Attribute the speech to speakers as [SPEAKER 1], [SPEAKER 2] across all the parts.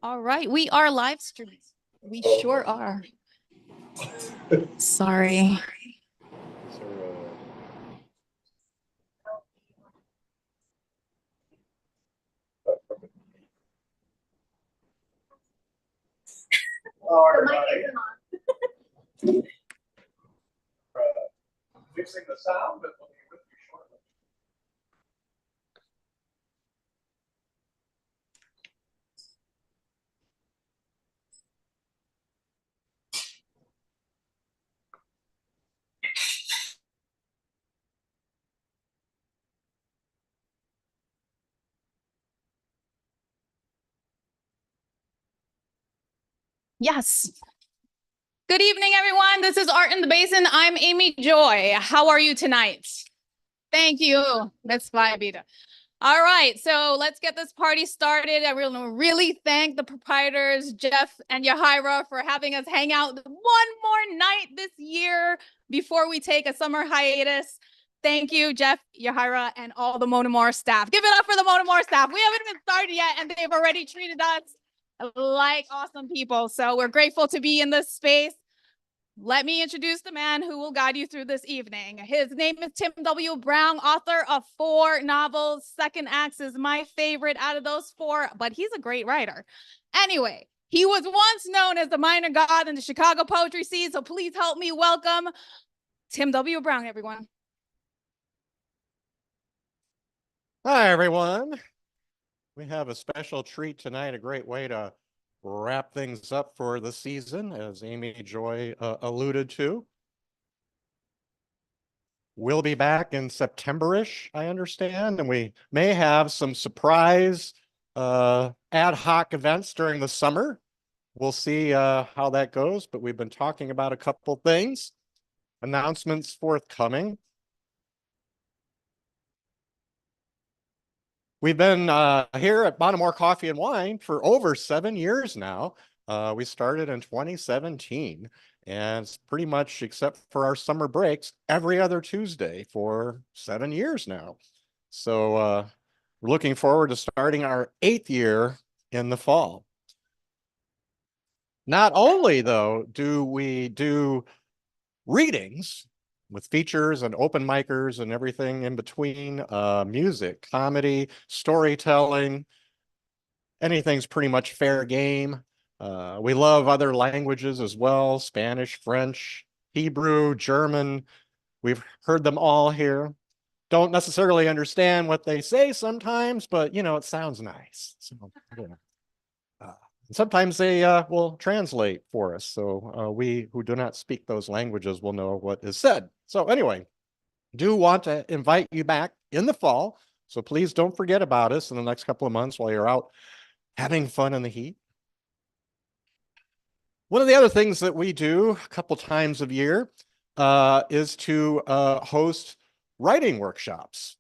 [SPEAKER 1] All right, we are live streaming. We sure are. Sorry.
[SPEAKER 2] The mic isn't on. Fixing the sound, but we'll be with you shortly.
[SPEAKER 1] Yes. Good evening, everyone. This is Art in the Basin. I'm Amy Joy. How are you tonight? Thank you. That's Fly Vida. All right, so let's get this party started. I really thank the proprietors, Jeff and Yahira, for having us hang out one more night this year before we take a summer hiatus. Thank you, Jeff, Yahira, and all the Monamore staff. Give it up for the Monamore staff. We haven't even started yet, and they've already treated us like awesome people. So we're grateful to be in this space. Let me introduce the man who will guide you through this evening. His name is Tim W. Brown, author of 4 novels. Second Acts is my favorite out of those 4, but he's a great writer. Anyway, he was once known as the minor god in the Chicago poetry scene, so please help me welcome Tim W. Brown, everyone.
[SPEAKER 3] Hi, everyone. We have a special treat tonight, a great way to wrap things up for the season, as Amy Joy alluded to. We'll be back in September-ish, I understand, and we may have some surprise ad hoc events during the summer. We'll see how that goes, but we've been talking about a couple things. Announcements forthcoming. We've been here at Monomore Coffee and Wine for over 7 years now. We started in 2017, and it's pretty much, except for our summer breaks, every other Tuesday for 7 years now. So we're looking forward to starting our 8th year in the fall. Not only, though, do we do readings with features and open micers and everything in between, music, comedy, storytelling, anything's pretty much fair game. We love other languages as well, Spanish, French, Hebrew, German. We've heard them all here. Don't necessarily understand what they say sometimes, but it sounds nice. So, sometimes they will translate for us. So we who do not speak those languages will know what is said. So anyway, do want to invite you back in the fall. So please don't forget about us in the next couple of months while you're out having fun in the heat. One of the other things that we do a couple times a year is to host writing workshops.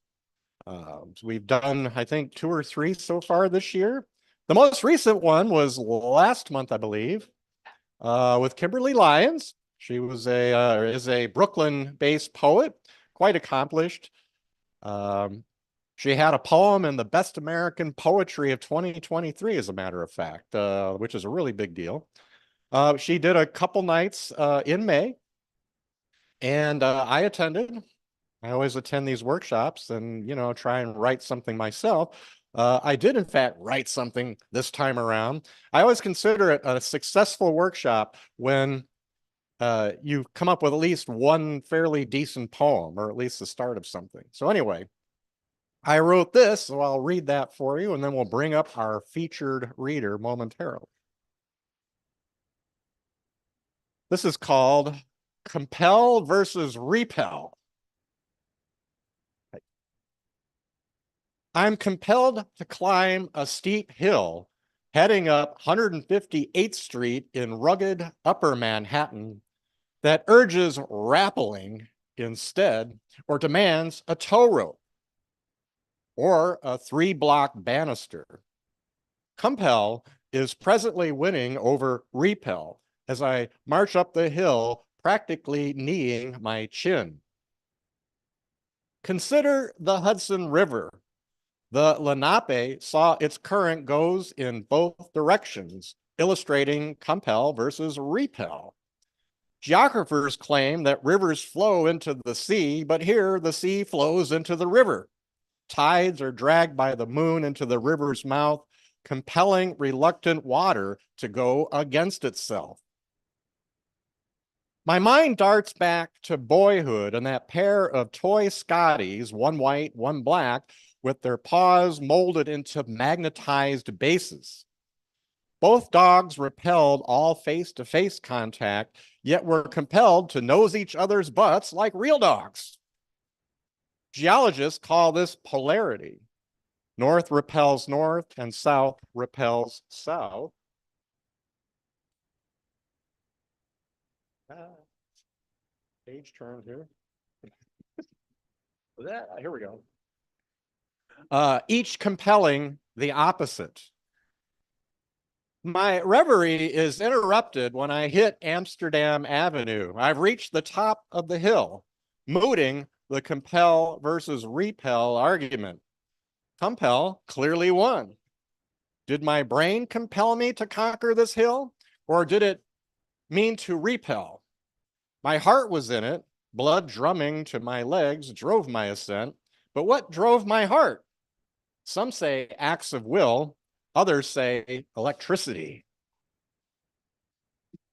[SPEAKER 3] We've done, I think, 2 or 3 so far this year. The most recent one was last month, I believe, with Kimberly Lyons. She was is a Brooklyn-based poet, quite accomplished. She had a poem in the Best American Poetry of 2023, as a matter of fact, which is a really big deal. She did a couple nights in May, and I attended. I always attend these workshops and, try and write something myself. I did, in fact, write something this time around. I always consider it a successful workshop when you come up with at least one fairly decent poem, or at least the start of something. So anyway, I wrote this, so I'll read that for you, and then we'll bring up our featured reader momentarily. This is called Compel versus Repel. I'm compelled to climb a steep hill heading up 158th Street in rugged Upper Manhattan that urges rappelling instead, or demands a tow rope or a 3-block banister. Compel is presently winning over Repel as I march up the hill, practically kneeing my chin. Consider the Hudson River, The Lenape saw its current goes in both directions, illustrating compel versus repel. Geographers claim that rivers flow into the sea, but here the sea flows into the river. Tides are dragged by the moon into the river's mouth, compelling reluctant water to go against itself. My mind darts back to boyhood and that pair of toy Scotties, one white, one black, with their paws molded into magnetized bases. Both dogs repelled all face-to-face contact, yet were compelled to nose each other's butts like real dogs. Geologists call this polarity. North repels north and south repels south. Page turn here. Here we go. Each compelling the opposite. My reverie is interrupted when I hit Amsterdam Avenue. I've reached the top of the hill, mooting the compel versus repel argument. Compel clearly won. Did my brain compel me to conquer this hill, or did it mean to repel? My heart was in it. Blood drumming to my legs drove my ascent. But what drove my heart? Some say acts of will. Others say electricity.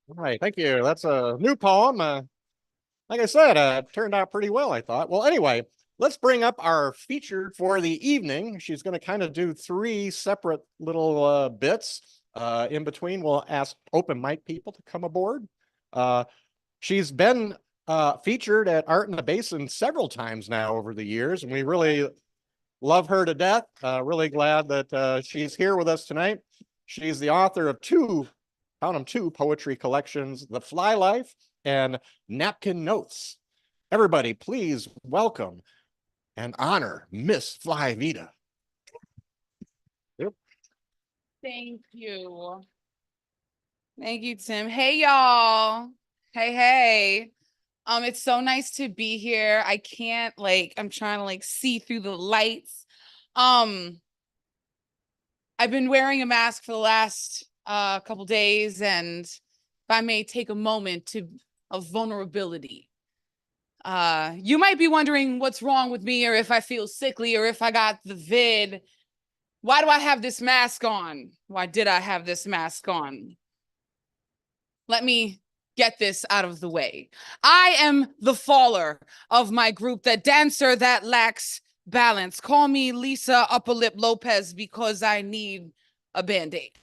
[SPEAKER 3] All right, thank you. That's a new poem. Like I said, it turned out pretty well, I thought. Well, anyway, let's bring up our feature for the evening. She's going to kind of do 3 separate little bits. In between, we'll ask open mic people to come aboard. She's been featured at Art in the Basin several times now over the years, and we really love her to death. Really glad that she's here with us tonight. She's the author of 2 poetry collections, The Fly Life and Napkin Notes. Everybody, please welcome and honor Miss Fly Vida.
[SPEAKER 1] Yep. Thank you. Thank you, Tim. Hey, y'all. Hey. It's so nice to be here. I can't I'm trying to see through the lights. I've been wearing a mask for the last couple days, and if I may take a moment of vulnerability. You might be wondering what's wrong with me, or if I feel sickly, or if I got the vid. Why do I have this mask on? Why did I have this mask on? Let me get this out of the way. I am the faller of my group, the dancer that lacks balance. Call me Lisa Upper Lip Lopez because I need a Band-Aid.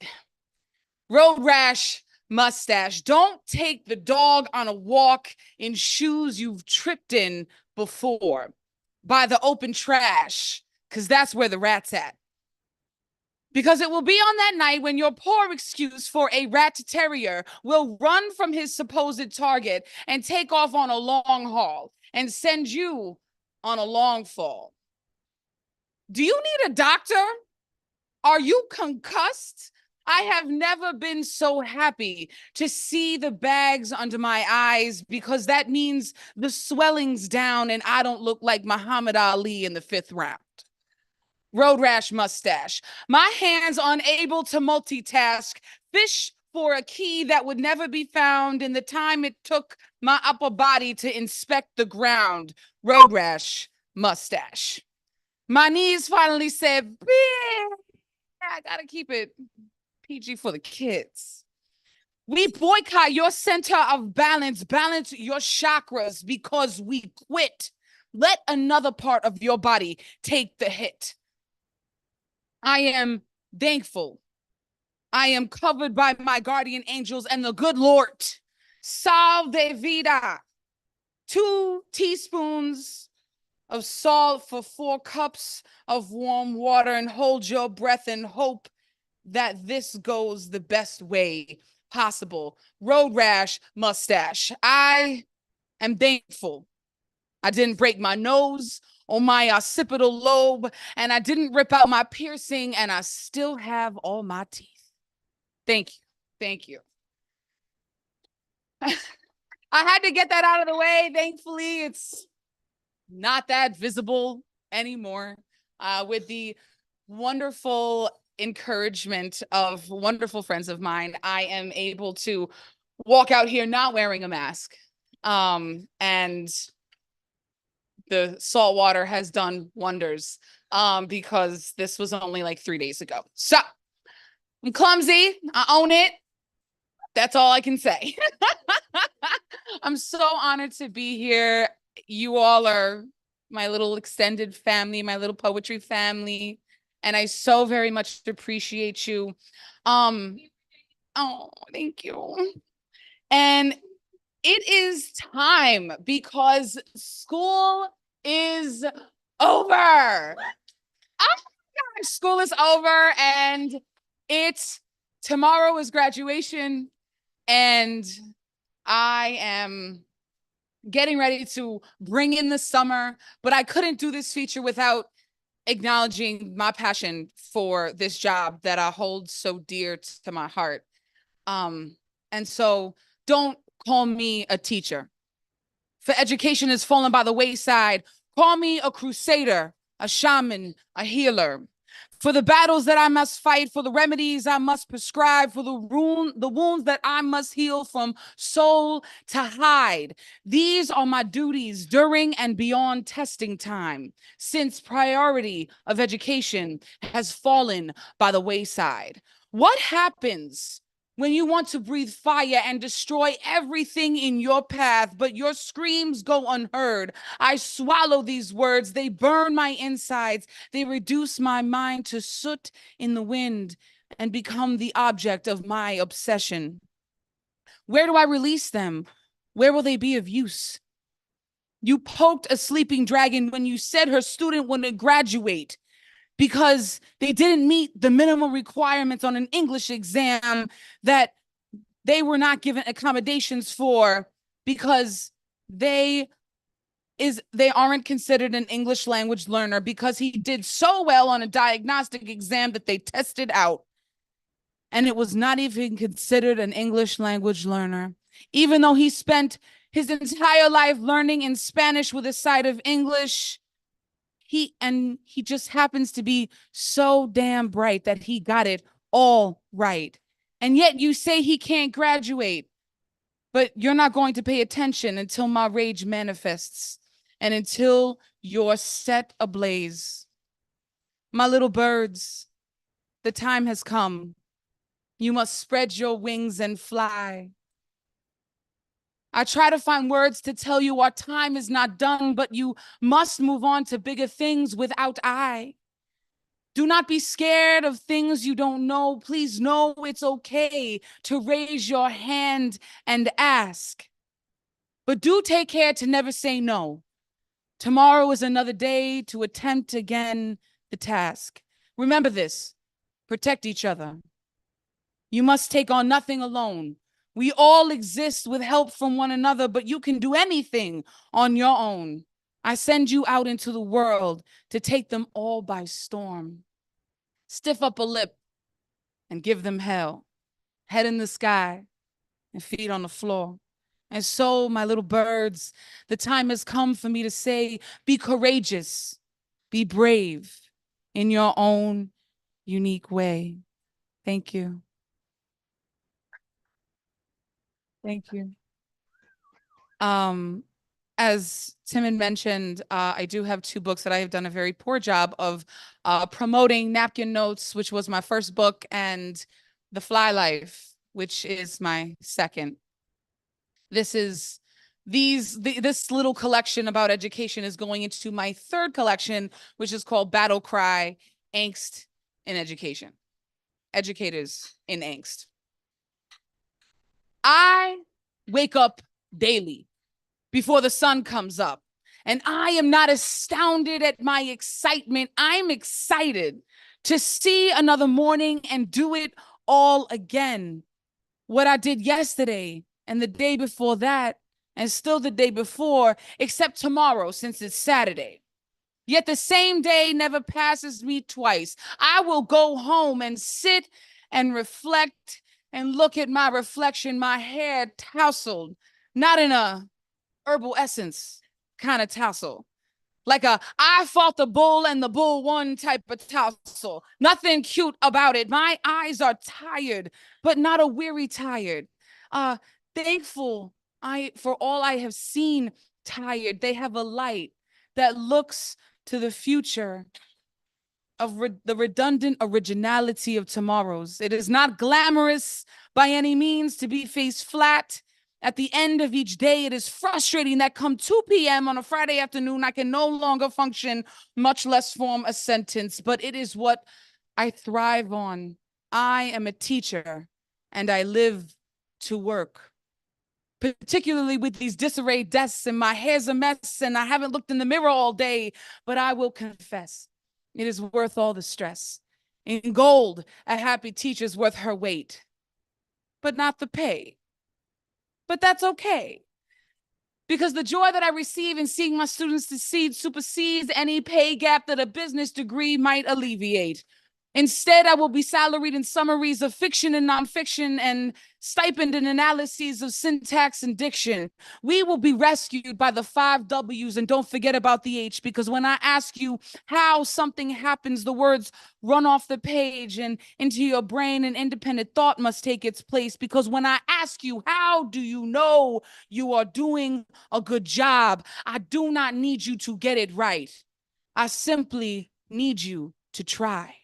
[SPEAKER 1] Road rash, mustache. Don't take the dog on a walk in shoes you've tripped in before. By the open trash, because that's where the rat's at. Because it will be on that night when your poor excuse for a rat terrier will run from his supposed target and take off on a long haul and send you on a long fall. Do you need a doctor? Are you concussed? I have never been so happy to see the bags under my eyes, because that means the swelling's down and I don't look like Muhammad Ali in the 5th round. Road rash mustache. My hands unable to multitask. Fish for a key that would never be found in the time it took my upper body to inspect the ground. Road rash mustache. My knees finally said, I gotta keep it PG for the kids. We boycott your center of balance. Balance your chakras because we quit. Let another part of your body take the hit. I am thankful. I am covered by my guardian angels and the good Lord. Salve vida. 2 teaspoons of salt for 4 cups of warm water, and hold your breath and hope that this goes the best way possible. Road rash mustache. I am thankful. I didn't break my nose or my occipital lobe, and I didn't rip out my piercing, and I still have all my teeth. Thank you. Thank you. I had to get that out of the way. Thankfully, it's not that visible anymore. With the wonderful encouragement of wonderful friends of mine, I am able to walk out here not wearing a mask. And the salt water has done wonders because this was only like 3 days ago. So I'm clumsy. I own it. That's all I can say. I'm so honored to be here. You all are my little extended family, my little poetry family, and I so very much appreciate you. Oh, thank you. And it is time because school is over. Oh my gosh, school is over and tomorrow is graduation and I am getting ready to bring in the summer, but I couldn't do this feature without acknowledging my passion for this job that I hold so dear to my heart. And so don't call me a teacher. For education has fallen by the wayside. Call me a crusader, a shaman, a healer. For the battles that I must fight, for the remedies I must prescribe, for the wounds that I must heal from soul to hide. These are my duties during and beyond testing time, since priority of education has fallen by the wayside. What happens when you want to breathe fire and destroy everything in your path, but your screams go unheard? I swallow these words. They burn my insides. They reduce my mind to soot in the wind and become the object of my obsession. Where do I release them? Where will they be of use? You poked a sleeping dragon when you said her student wouldn't graduate because they didn't meet the minimum requirements on an English exam that they were not given accommodations for because they aren't considered an English language learner because he did so well on a diagnostic exam that they tested out. And it was not even considered an English language learner, even though he spent his entire life learning in Spanish with a side of English. He just happens to be so damn bright that he got it all right. And yet you say he can't graduate, but you're not going to pay attention until my rage manifests and until you're set ablaze. My little birds, the time has come. You must spread your wings and fly. I try to find words to tell you our time is not done, but you must move on to bigger things without I. Do not be scared of things you don't know. Please know it's okay to raise your hand and ask. But do take care to never say no. Tomorrow is another day to attempt again the task. Remember this, protect each other. You must take on nothing alone. We all exist with help from one another, but you can do anything on your own. I send you out into the world to take them all by storm. Stiff up a lip and give them hell. Head in the sky and feet on the floor. And so, my little birds, the time has come for me to say, be courageous, be brave in your own unique way. Thank you. Thank you. As Tim had mentioned, I do have 2 books that I have done a very poor job of promoting. Napkin Notes, which was my first book, and The Fly Life, which is my second. This little collection about education is going into my 3rd collection, which is called Battle Cry, Angst in Education. Educators in Angst. I wake up daily before the sun comes up, and I am not astounded at my excitement. I'm excited to see another morning and do it all again. What I did yesterday and the day before that, and still the day before, except tomorrow since it's Saturday. Yet the same day never passes me twice. I will go home and sit and reflect and look at my reflection, my hair tousled, not in a herbal essence kind of tassel,
[SPEAKER 4] Like a I fought the bull and the bull won type of tussle. Nothing cute about it. My eyes are tired, but not a weary tired. Thankful for all I have seen tired. They have a light that looks to the future of the redundant originality of tomorrows. It is not glamorous by any means to be face flat. At the end of each day, it is frustrating that come 2 p.m. on a Friday afternoon, I can no longer function, much less form a sentence, but it is what I thrive on. I am a teacher and I live to work. Particularly with these disarrayed desks and my hair's a mess and I haven't looked in the mirror all day, but I will confess, it is worth all the stress. In gold, a happy teacher's worth her weight, but not the pay. But that's okay, because the joy that I receive in seeing my students succeed supersedes any pay gap that a business degree might alleviate. Instead, I will be salaried in summaries of fiction and nonfiction and stipend in analyses of syntax and diction. We will be rescued by the 5 W's, and don't forget about the H, because when I ask you how something happens, the words run off the page and into your brain, and independent thought must take its place. Because when I ask you, how do you know you are doing a good job? I do not need you to get it right. I simply need you to try.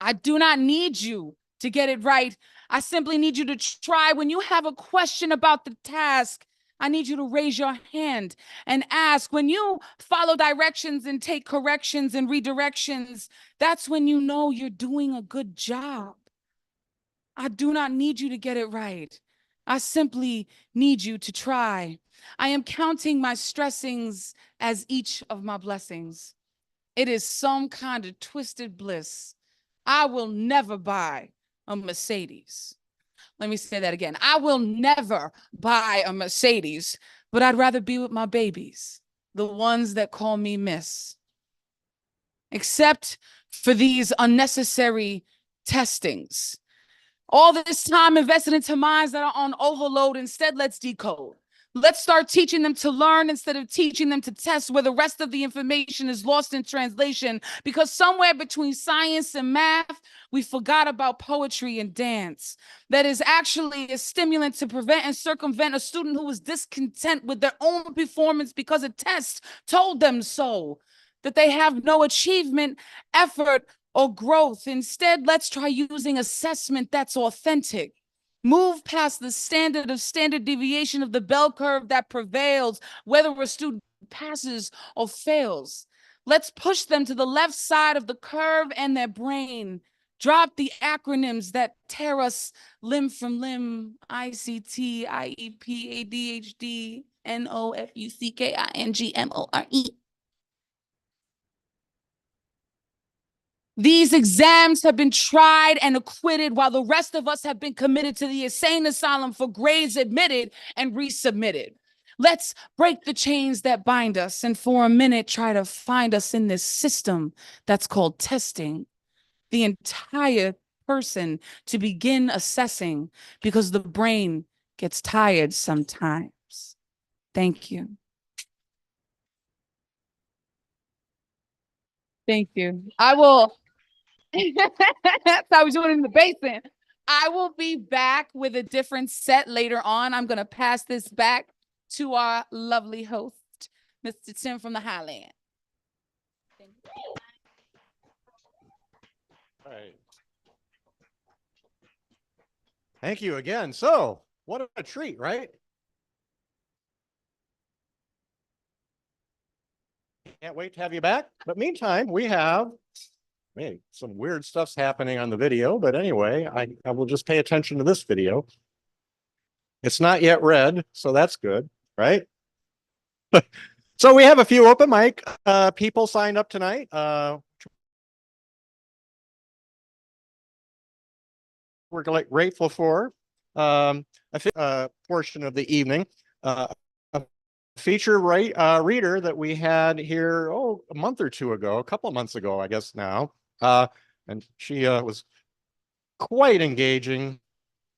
[SPEAKER 4] I do not need you to get it right. I simply need you to try. When you have a question about the task, I need you to raise your hand and ask. When you follow directions and take corrections and redirections, that's when you know you're doing a good job. I do not need you to get it right. I simply need you to try. I am counting my stressings as each of my blessings. It is some kind of twisted bliss. I will never buy a Mercedes. Let me say that again. I will never buy a Mercedes, but I'd rather be with my babies, the ones that call me miss. Except for these unnecessary testings. All this time invested into minds that are on overload. Instead, let's decode. Let's start teaching them to learn instead of teaching them to test, where the rest of the information is lost in translation, because somewhere between science and math, we forgot about poetry and dance. That is actually a stimulant to prevent and circumvent a student who was discontent with their own performance because a test told them so, that they have no achievement, effort, or growth. Instead, let's try using assessment that's authentic. Move past the standard deviation of the bell curve that prevails, whether a student passes or fails. Let's push them to the left side of the curve and their brain. Drop the acronyms that tear us limb from limb: ICT, IEP, ADHD, NOFUCKINGMORE. These exams have been tried and acquitted, while the rest of us have been committed to the insane asylum for grades admitted and resubmitted. Let's break the chains that bind us and for a minute try to find us in this system that's called testing the entire person to begin assessing, because the brain gets tired sometimes. Thank you. Thank you. I will. That's how we do it in the Basin. I will be back with a different set later on. I'm going to pass this back to our lovely host, Mr. Tim from the Highland.
[SPEAKER 3] All right. Thank you again. So, what a treat, right? Can't wait to have you back. But meantime, we have some weird stuff's happening on the video. But anyway, I will just pay attention to this video. It's not yet red, so that's good, right? So we have a few open mic people signed up tonight. We're grateful for a portion of the evening. A feature reader that we had here a month or two ago, a couple of months ago, I guess now. And she was quite engaging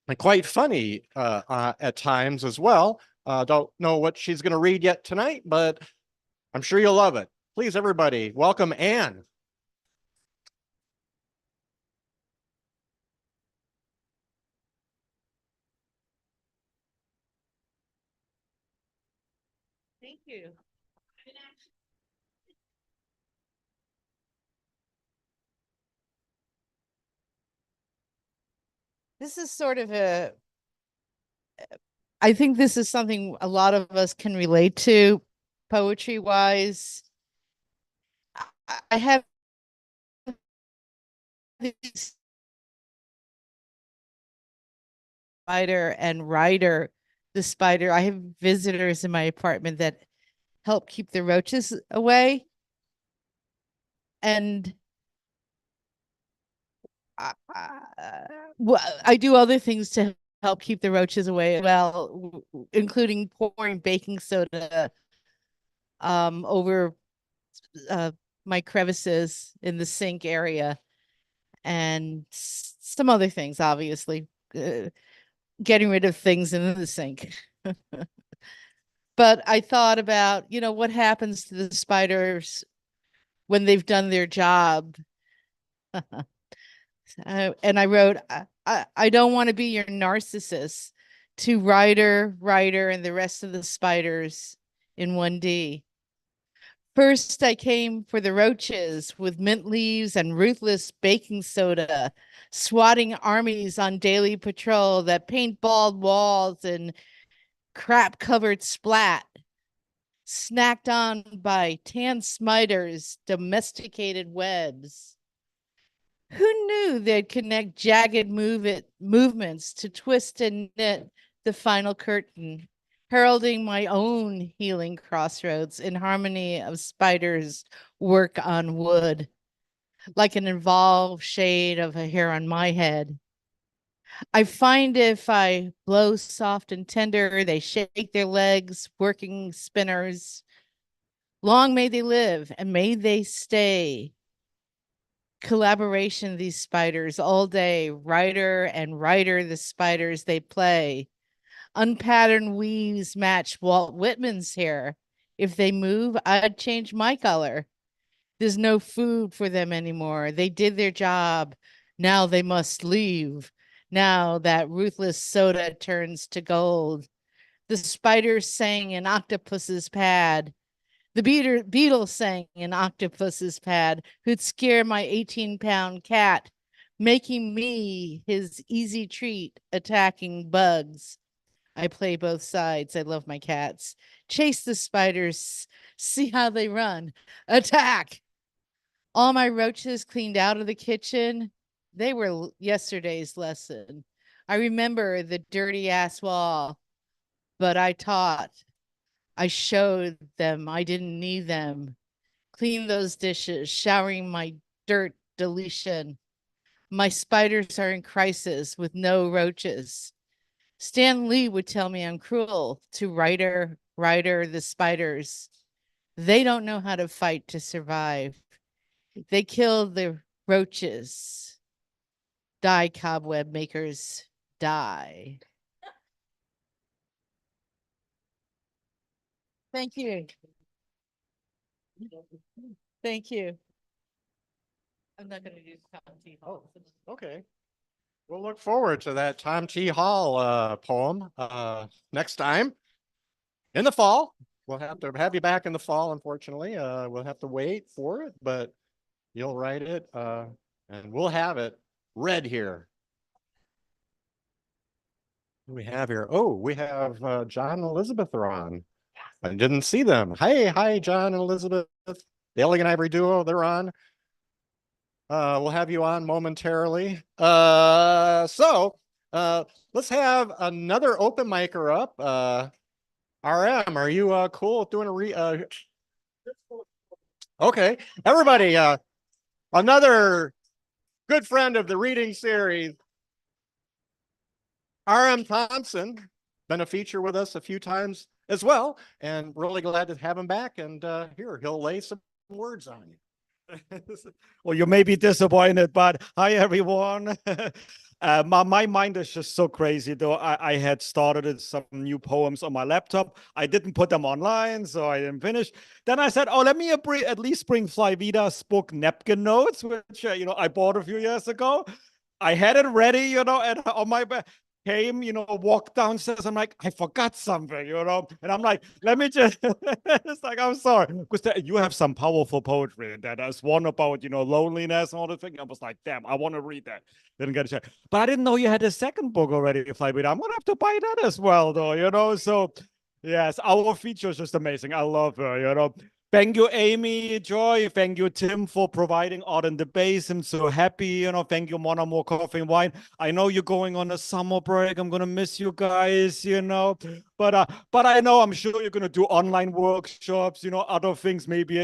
[SPEAKER 3] and quite funny at times as well. Don't know what she's going to read yet tonight, but I'm sure you'll love it. Please, everybody, welcome Anne.
[SPEAKER 4] Thank you. This is sort of I think this is something a lot of us can relate to, poetry wise. I have this spider and Ryder, the spider. I have visitors in my apartment that help keep the roaches away. And well, I do other things to help keep the roaches away as well, including pouring baking soda over my crevices in the sink area and some other things, obviously, getting rid of things in the sink. But I thought about, what happens to the spiders when they've done their job. And I wrote, I don't want to be your narcissist, to Ryder, and the rest of the spiders in 1D. First, I came for the roaches with mint leaves and ruthless baking soda, swatting armies on daily patrol that paint bald walls and crap-covered splat, snacked on by tan smiters, domesticated webs. Who knew they'd connect jagged movements to twist and knit the final curtain, heralding my own healing crossroads in harmony of spiders' work on wood, like an involved shade of a hair on my head. I find if I blow soft and tender, they shake their legs, working spinners. Long may they live and may they stay. Collaboration, these spiders all day, Ryder and Ryder, the spiders they play. Unpatterned weaves match Walt Whitman's hair. If they move, I'd change my color. There's no food for them anymore. They did their job. Now they must leave. Now that ruthless soda turns to gold. The spiders sang in octopus's pad. The beetle sang in octopus's pad, who'd scare my 18-pound cat, making me his easy treat, attacking bugs. I play both sides. I love my cats. Chase the spiders. See how they run. Attack. All my roaches cleaned out of the kitchen. They were yesterday's lesson. I remember the dirty ass wall, but I taught. I showed them I didn't need them. Clean those dishes, showering my dirt deletion. My spiders are in crisis with no roaches. Stan Lee would tell me I'm cruel to Ryder, the spiders. They don't know how to fight to survive. They kill the roaches. Die, cobweb makers, die. Thank you. Thank you. I'm not going to do Tom T. Hall.
[SPEAKER 3] Okay. We'll look forward to that Tom T. Hall poem next time in the fall. We'll have to have you back in the fall, unfortunately. We'll have to wait for it, but you'll write it and we'll have it read here. What do we have here? Oh, we have John and Elizabeth are on. I didn't see them. Hi, John and Elizabeth. The Elegant Ivory Duo, they're on. We'll have you on momentarily. So let's have another open micer up. RM, are you cool with doing a okay, everybody, another good friend of the reading series, RM Thompson, been a feature with us a few times as well, and really glad to have him back. And here, he'll lay some words on you.
[SPEAKER 5] Well, you may be disappointed, but hi, everyone. My mind is just so crazy, though. I had started some new poems on my laptop. I didn't put them online, so I didn't finish. Then I said, oh, let me at least bring Fly Vida's book Napkin Notes, which, I bought a few years ago. I had it ready, and on my back. Came, walked downstairs. I'm like, I forgot something, and I'm like, let me just, it's like, I'm sorry. Because you have some powerful poetry in there. There's one about, loneliness and all the thing. I was like, damn, I want to read that. Didn't get a chance. But I didn't know you had a second book already, Fly Vida. I'm going to have to buy that as well, though, So, yes, our feature is just amazing. I love her, Thank you, Amy, Joy. Thank you, Tim, for providing Art in the Basin. I'm so happy, Thank you, Mona, more coffee and wine. I know you're going on a summer break. I'm gonna miss you guys, But I know I'm sure you're gonna do online workshops, other things, maybe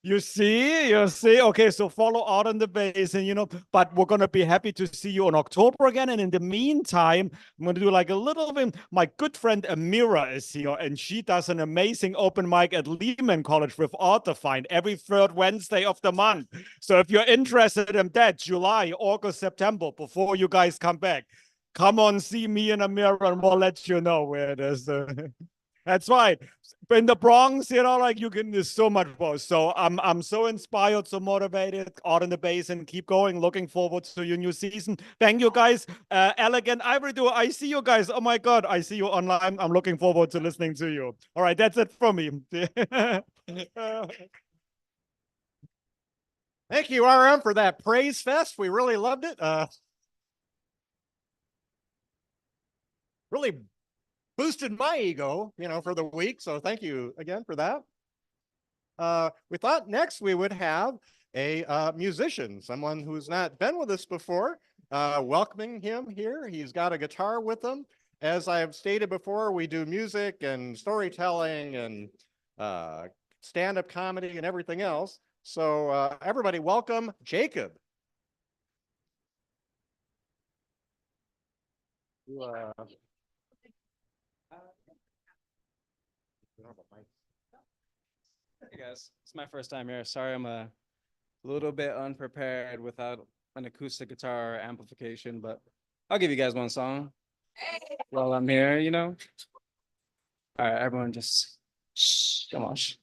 [SPEAKER 5] You see. Okay, so follow Art on the Basin, but we're going to be happy to see you in October again. And in the meantime, I'm going to do like a little bit. My good friend Amira is here, and she does an amazing open mic at Lehman College with Art Defined every third Wednesday of the month. So if you're interested in that, July, August, September, before you guys come back, come on, see me and Amira, and we'll let you know where it is. That's right. In the Bronx, you can, there's so much more. So I'm so inspired, so motivated. Art in the Basin, keep going. Looking forward to your new season. Thank you, guys. Elegant Ivory Duo, I see you guys. Oh my God, I see you online. I'm looking forward to listening to you. All right, that's it from me.
[SPEAKER 3] Thank you, RM, for that praise fest. We really loved it. Really boosted my ego, for the week. So thank you again for that. We thought next we would have a musician, someone who's not been with us before, welcoming him here. He's got a guitar with him. As I have stated before, we do music and storytelling and stand-up comedy and everything else. So everybody welcome Jacob.
[SPEAKER 6] Hey guys, it's my first time here. Sorry, I'm a little bit unprepared without an acoustic guitar or amplification, but I'll give you guys one song while I'm here, All right, everyone just shh, come on. Shh.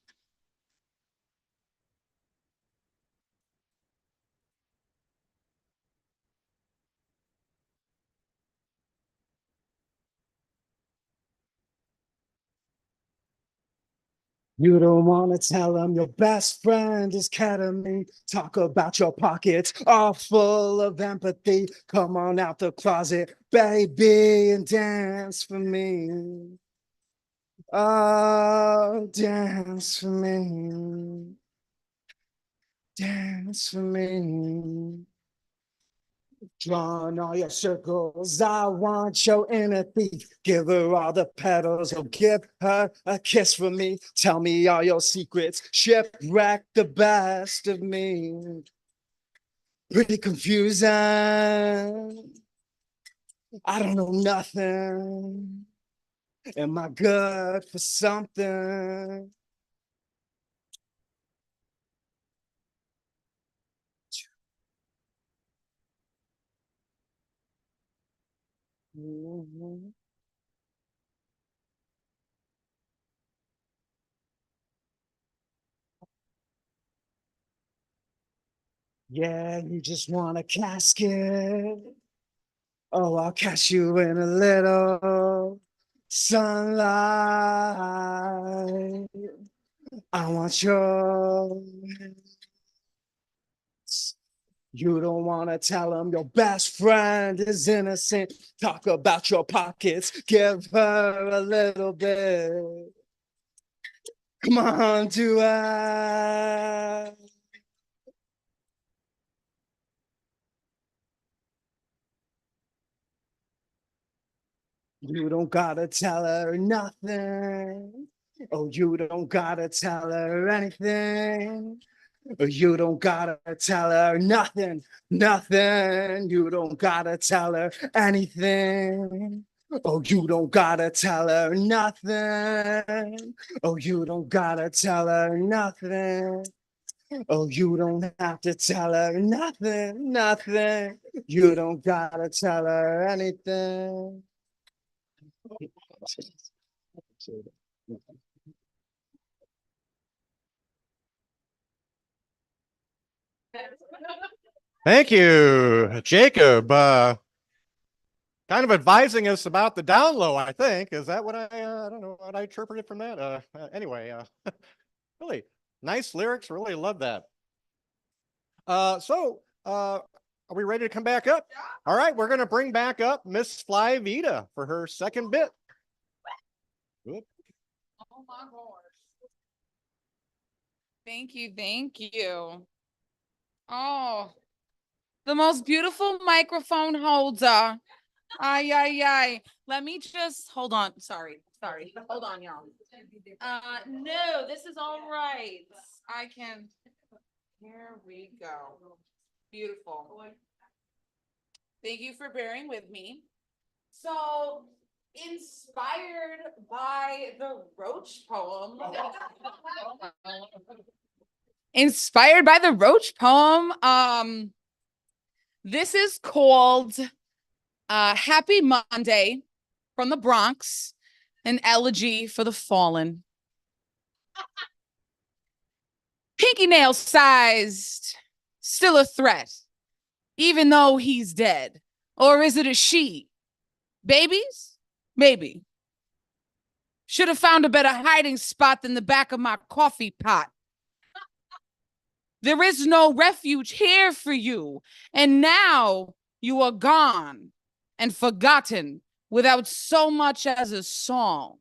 [SPEAKER 6] You don't want to tell them your best friend is ketamine. Talk about your pockets all full of empathy. Come on out the closet, baby, and dance for me. Oh, dance for me. Dance for me. Drawing all your circles, I want your inner thief. Give her all the petals, or give her a kiss from me. Tell me all your secrets, shipwreck the best of me. Pretty confusing, I don't know nothing. Am I good for something? Yeah, you just want a casket. Oh, I'll catch you in a little sunlight. I want your hands. You don't want to tell them your best friend is innocent. Talk about your pockets. Give her a little bit. Come on, do it. You don't gotta tell her nothing. Oh, you don't gotta tell her anything. You don't gotta tell her nothing, nothing. You don't gotta tell her anything. Oh, you don't gotta tell her nothing. Oh, you don't gotta tell her nothing. Oh, you don't have to tell her nothing, nothing. You don't gotta tell her anything.
[SPEAKER 3] Thank you, Jacob. Kind of advising us about the down low, I think. Is that what I don't know what I interpreted from that? Anyway, really nice lyrics. Really love that. Are we ready to come back up? All right, we're going to bring back up Miss Fly Vida for her second bit. Good.
[SPEAKER 4] Oh my gosh. Thank you, thank you. Oh, the most beautiful microphone holder. Ay, ay, ay. Let me just hold on. Sorry. Hold on, y'all. No, this is all right. I can. Here we go. Beautiful. Thank you for bearing with me. So, inspired by the Roach poem. Inspired by the Roach poem. This is called Happy Monday from the Bronx, an elegy for the fallen. Pinky nail sized, still a threat, even though he's dead. Or is it a she? Babies? Maybe. Should have found a better hiding spot than the back of my coffee pot. There is no refuge here for you, and now you are gone and forgotten without so much as a song.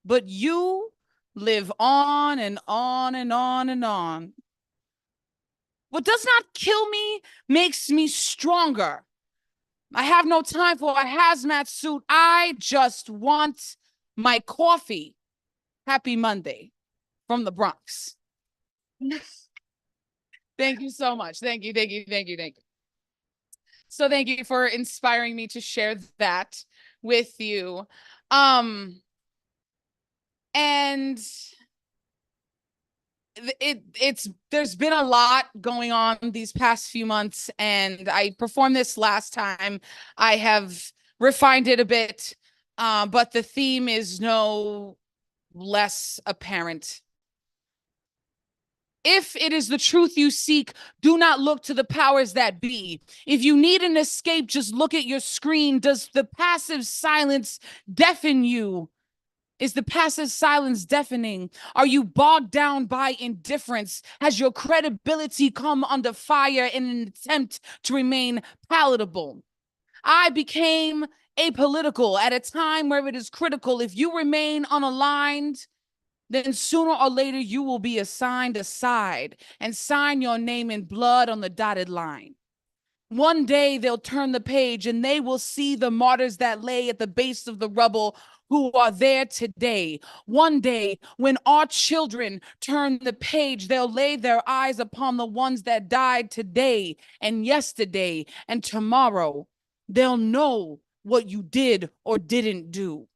[SPEAKER 4] But you live on and on and on and on. What does not kill me makes me stronger. I have no time for a hazmat suit. I just want my coffee. Happy Monday from the Bronx. Thank you so much. Thank you. So thank you for inspiring me to share that with you. And there's been a lot going on these past few months, and I performed this last time. I have refined it a bit, but the theme is no less apparent. If it is the truth you seek, do not look to the powers that be. If you need an escape, just look at your screen. Does the passive silence deafen you? Is the passive silence deafening? Are you bogged down by indifference? Has your credibility come under fire in an attempt to remain palatable? I became apolitical at a time where it is critical. If you remain unaligned, then sooner or later you will be assigned a side and sign your name in blood on the dotted line. One day they'll turn the page and they will see the martyrs that lay at the base of the rubble who are there today. One day when our children turn the page, they'll lay their eyes upon the ones that died today and yesterday and tomorrow. They'll know what you did or didn't do.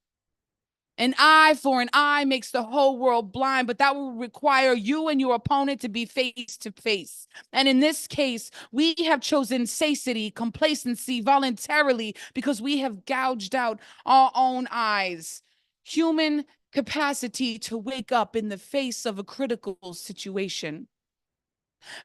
[SPEAKER 4] An eye for an eye makes the whole world blind, but that will require you and your opponent to be face to face. And in this case, we have chosen satiety, complacency voluntarily because we have gouged out our own eyes. Human capacity to wake up in the face of a critical situation.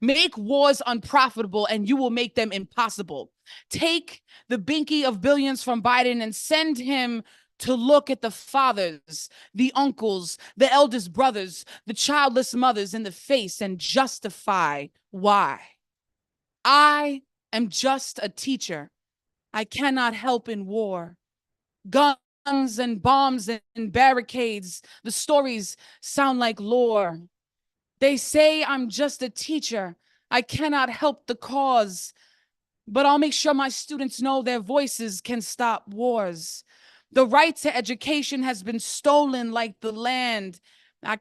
[SPEAKER 4] Make wars unprofitable and you will make them impossible. Take the binky of billions from Biden and send him to look at the fathers, the uncles, the eldest brothers, the childless mothers in the face and justify why. I am just a teacher. I cannot help in war. Guns and bombs and barricades, the stories sound like lore. They say I'm just a teacher. I cannot help the cause, but I'll make sure my students know their voices can stop wars. The right to education has been stolen like the land. I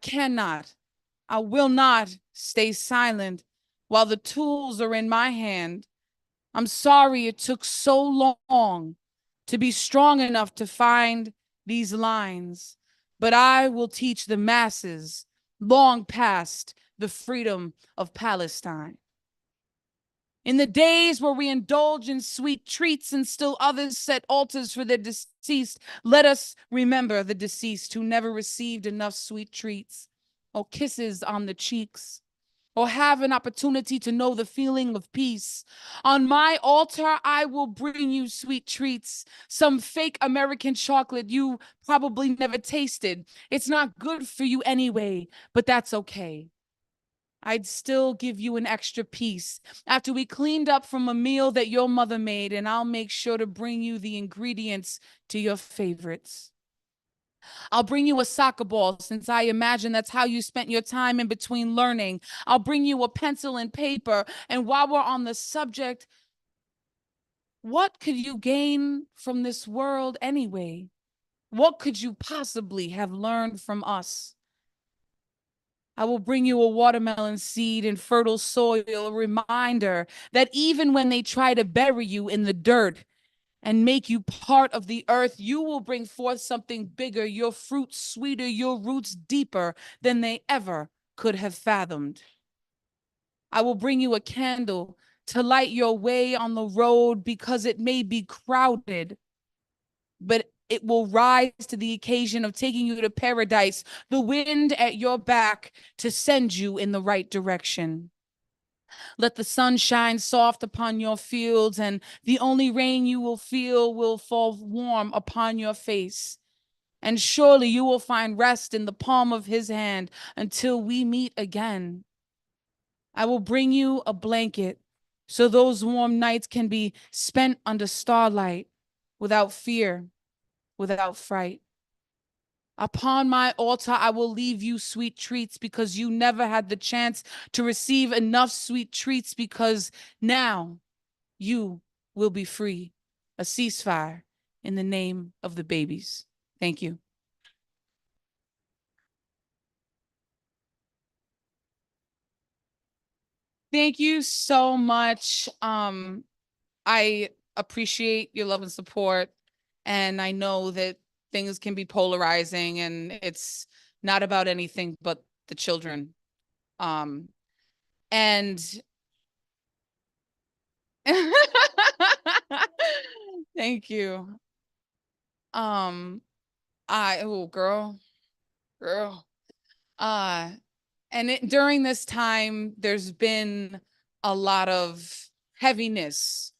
[SPEAKER 4] will not stay silent while the tools are in my hand. I'm sorry it took so long to be strong enough to find these lines, but I will teach the masses long past the freedom of Palestine. In the days where we indulge in sweet treats and still others set altars for their deceased, let us remember the deceased who never received enough sweet treats or kisses on the cheeks, or have an opportunity to know the feeling of peace. On my altar, I will bring you sweet treats, some fake American chocolate you probably never tasted. It's not good for you anyway, but that's okay. I'd still give you an extra piece after we cleaned up from a meal that your mother made, and I'll make sure to bring you the ingredients to your favorites. I'll bring you a soccer ball, since I imagine that's how you spent your time in between learning. I'll bring you a pencil and paper. And while we're on the subject, what could you gain from this world anyway? What could you possibly have learned from us? I will bring you a watermelon seed in fertile soil, a reminder that even when they try to bury you in the dirt and make you part of the earth, you will bring forth something bigger, your fruit sweeter, your roots deeper than they ever could have fathomed. I will bring you a candle to light your way on the road, because it may be crowded, but it will rise to the occasion of taking you to paradise, the wind at your back to send you in the right direction. Let the sun shine soft upon your fields, and the only rain you will feel will fall warm upon your face. And surely you will find rest in the palm of his hand until we meet again. I will bring you a blanket so those warm nights can be spent under starlight, without fear, without fright. Upon my altar, I will leave you sweet treats, because you never had the chance to receive enough sweet treats, because now you will be free. A ceasefire in the name of the babies. Thank you. Thank you so much. I appreciate your love and support. And I know that things can be polarizing, and it's not about anything but the children. And thank you. Girl. And during this time, there's been a lot of heaviness,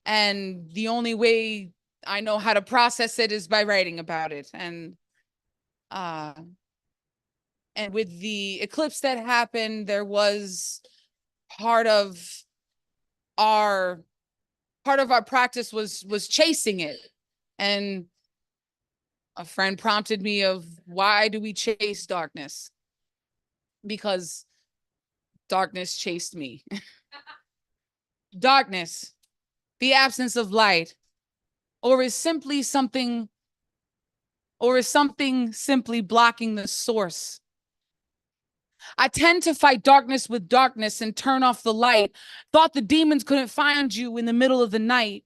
[SPEAKER 4] and the only way I know how to process it is by writing about it. And with the eclipse that happened, there was part of our practice was chasing it. And a friend prompted me of, why do we chase darkness? Because darkness chased me. Darkness, the absence of light, or is something simply blocking the source? I tend to fight darkness with darkness and turn off the light. Thought the demons couldn't find you in the middle of the night.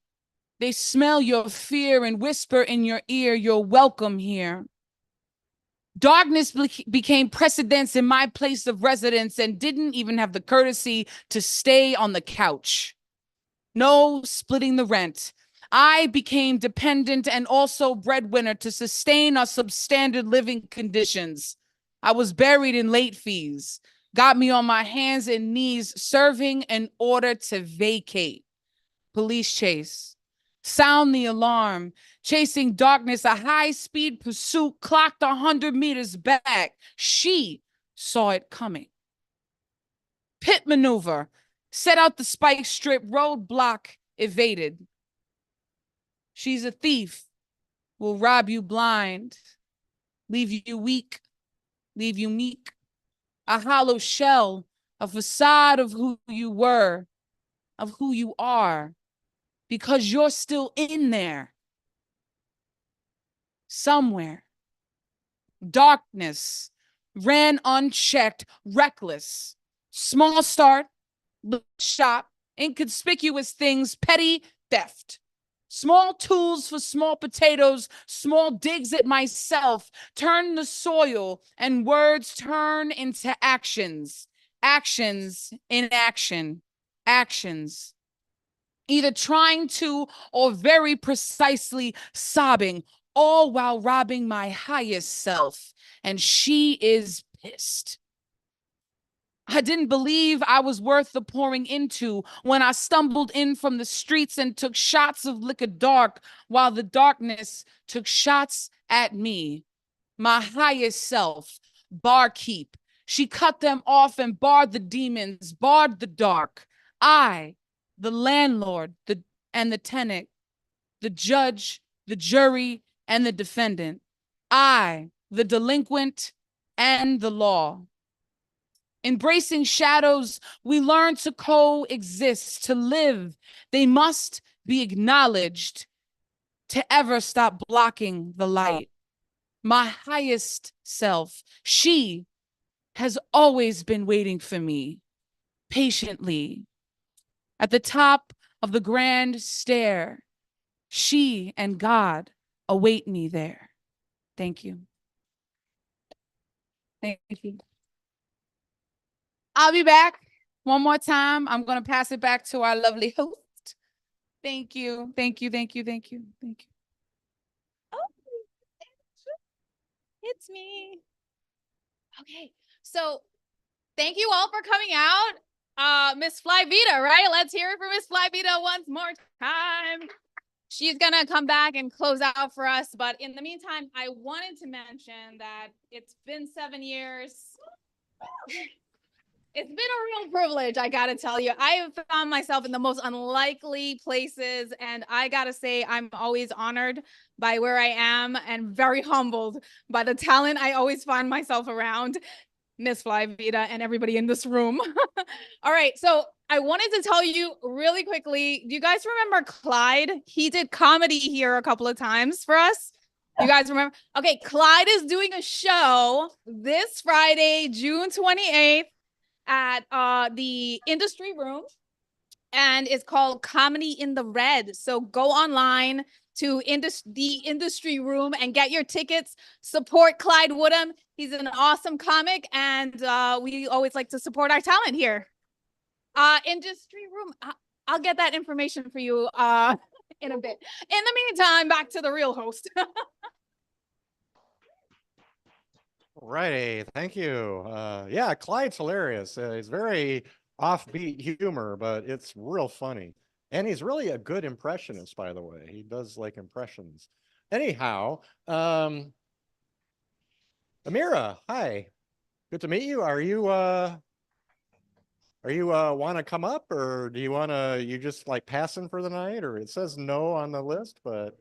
[SPEAKER 4] They smell your fear and whisper in your ear, you're welcome here. Darkness became precedence in my place of residence, and didn't even have the courtesy to stay on the couch. No splitting the rent. I became dependent and also breadwinner to sustain our substandard living conditions. I was buried in late fees, got me on my hands and knees serving an order to vacate. Police chase. Sound the alarm. Chasing darkness, a high-speed pursuit clocked 100 meters back. She saw it coming. Pit maneuver. Set out the spike strip, roadblock evaded. She's a thief, will rob you blind, leave you weak, leave you meek. A hollow shell, a facade of who you were, of who you are, because you're still in there. Somewhere. Darkness ran unchecked, reckless. Small start, shop, inconspicuous things, petty theft. Small tools for small potatoes, small digs at myself, turn the soil, and words turn into actions. actions, inaction, actions. Either trying to or very precisely sobbing, all while robbing my highest self. And she is pissed. I didn't believe I was worth the pouring into when I stumbled in from the streets and took shots of liquor dark while the darkness took shots at me. My highest self, barkeep. She cut them off and barred the demons, barred the dark. I, the landlord, and the tenant, the judge, the jury, and the defendant. I, the delinquent, and the law. Embracing shadows, we learn to coexist, to live. They must be acknowledged to ever stop blocking the light. My highest self, she has always been waiting for me, patiently. At the top of the grand stair, she and God await me there. Thank you. Thank you. I'll be back one more time. I'm going to pass it back to our lovely host. Thank you. Thank you. Thank you. Thank you. Thank you. Oh, it's me. Okay. So thank you all for coming out. Miss Fly Vida, right? Let's hear it for Miss Fly Vida once more time. She's going to come back and close out for us. But in the meantime, I wanted to mention that it's been 7 years. It's been a real privilege, I gotta tell you. I have found myself in the most unlikely places, and I gotta say, I'm always honored by where I am and very humbled by the talent I always find myself around. Miss Fly Vida and everybody in this room. All right, so I wanted to tell you really quickly, do you guys remember Clyde? He did comedy here a couple of times for us. You guys remember? Okay, Clyde is doing a show this Friday, June 28th. At the industry room, and it's called Comedy in the Red. So go online to the industry room and get your tickets. Support Clyde Woodham. He's an awesome comic, and we always like to support our talent here. Industry room, I'll get that information for you in a bit. In the meantime, back to the real host.
[SPEAKER 3] Righty, thank you. Yeah, Clyde's hilarious. He's very offbeat humor, but it's real funny. And he's really a good impressionist, by the way. He does like impressions. Anyhow, Amira, hi. Good to meet you. Are you want to come up, or do you just like passing for the night? Or it says no on the list, but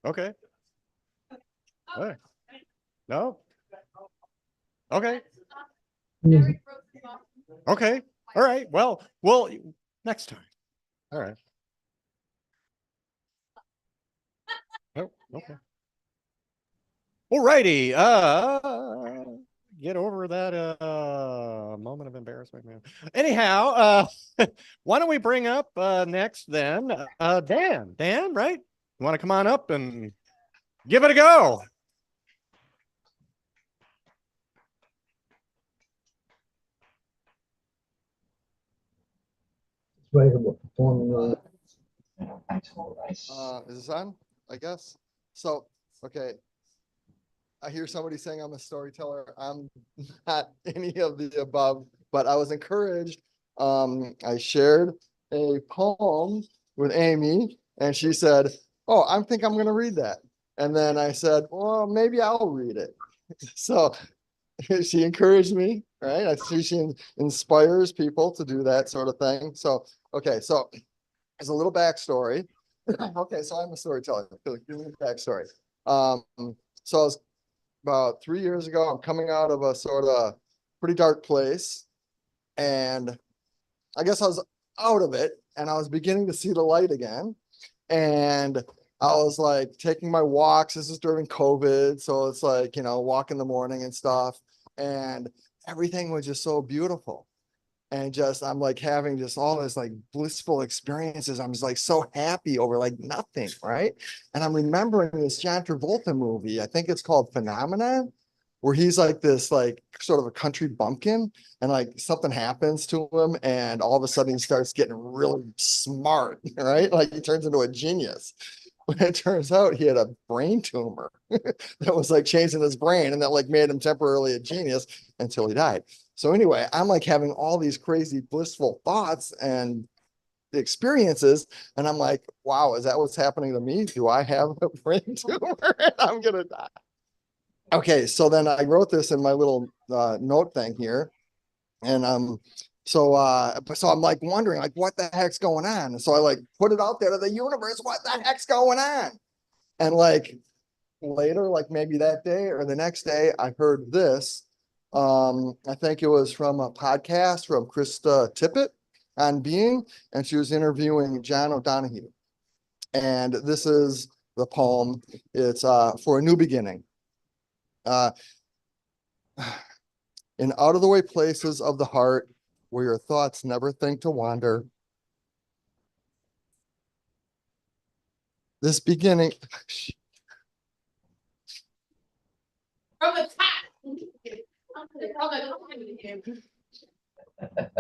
[SPEAKER 3] okay. What? No? Okay. Okay. All right. Well, next time. All right. Oh, okay. All righty. Get over that moment of embarrassment, man. Anyhow, why don't we bring up next then Dan. Dan, right? You want to come on up and give it a go?
[SPEAKER 7] Is this on? I guess. So, okay. I hear somebody saying I'm a storyteller. I'm not any of the above, but I was encouraged. I shared a poem with Amy, and she said, "Oh, I think I'm going to read that." And then I said, "Well, maybe I'll read it." So she encouraged me, right? I see she inspires people to do that sort of thing. So, okay, so there's a little backstory. Okay, so I'm a storyteller. Give me a backstory. So I was about 3 years ago, I'm coming out of a sort of pretty dark place. And I guess I was out of it and I was beginning to see the light again. And I was like taking my walks. This is during COVID. So it's like, walk in the morning and stuff. And everything was just so beautiful. And just, I'm like having just all this like blissful experiences. I'm just like so happy over like nothing, right? And I'm remembering this John Travolta movie. I think it's called Phenomenon. where he's like this, like sort of a country bumpkin, and like something happens to him, and all of a sudden he starts getting really smart, right? Like he turns into a genius. But it turns out he had a brain tumor that was like changing his brain, and that like made him temporarily a genius until he died. So anyway, I'm like having all these crazy blissful thoughts and experiences, and I'm like, wow, is that what's happening to me? Do I have a brain tumor and I'm gonna die? Okay, so then I wrote this in my little note thing here, and so I'm like wondering like what the heck's going on, and so I like put it out there to the universe, what the heck's going on? And like later, like maybe that day or the next day, I heard this. I think it was from a podcast from Krista Tippett on Being, and she was interviewing John O'Donohue. And this is the poem. It's for a new beginning. In out of the way places of the heart where your thoughts never think to wander. This beginning.
[SPEAKER 1] From the top.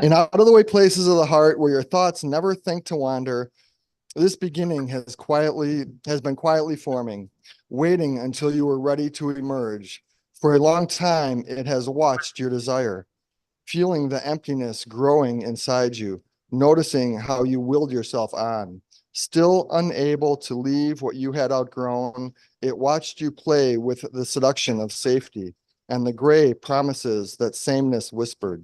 [SPEAKER 7] In out of the way places of the heart where your thoughts never think to wander, this beginning has been quietly forming, waiting until you were ready to emerge. For a long time, it has watched your desire, feeling the emptiness growing inside you, noticing how you willed yourself on. Still unable to leave what you had outgrown, it watched you play with the seduction of safety and the gray promises that sameness whispered.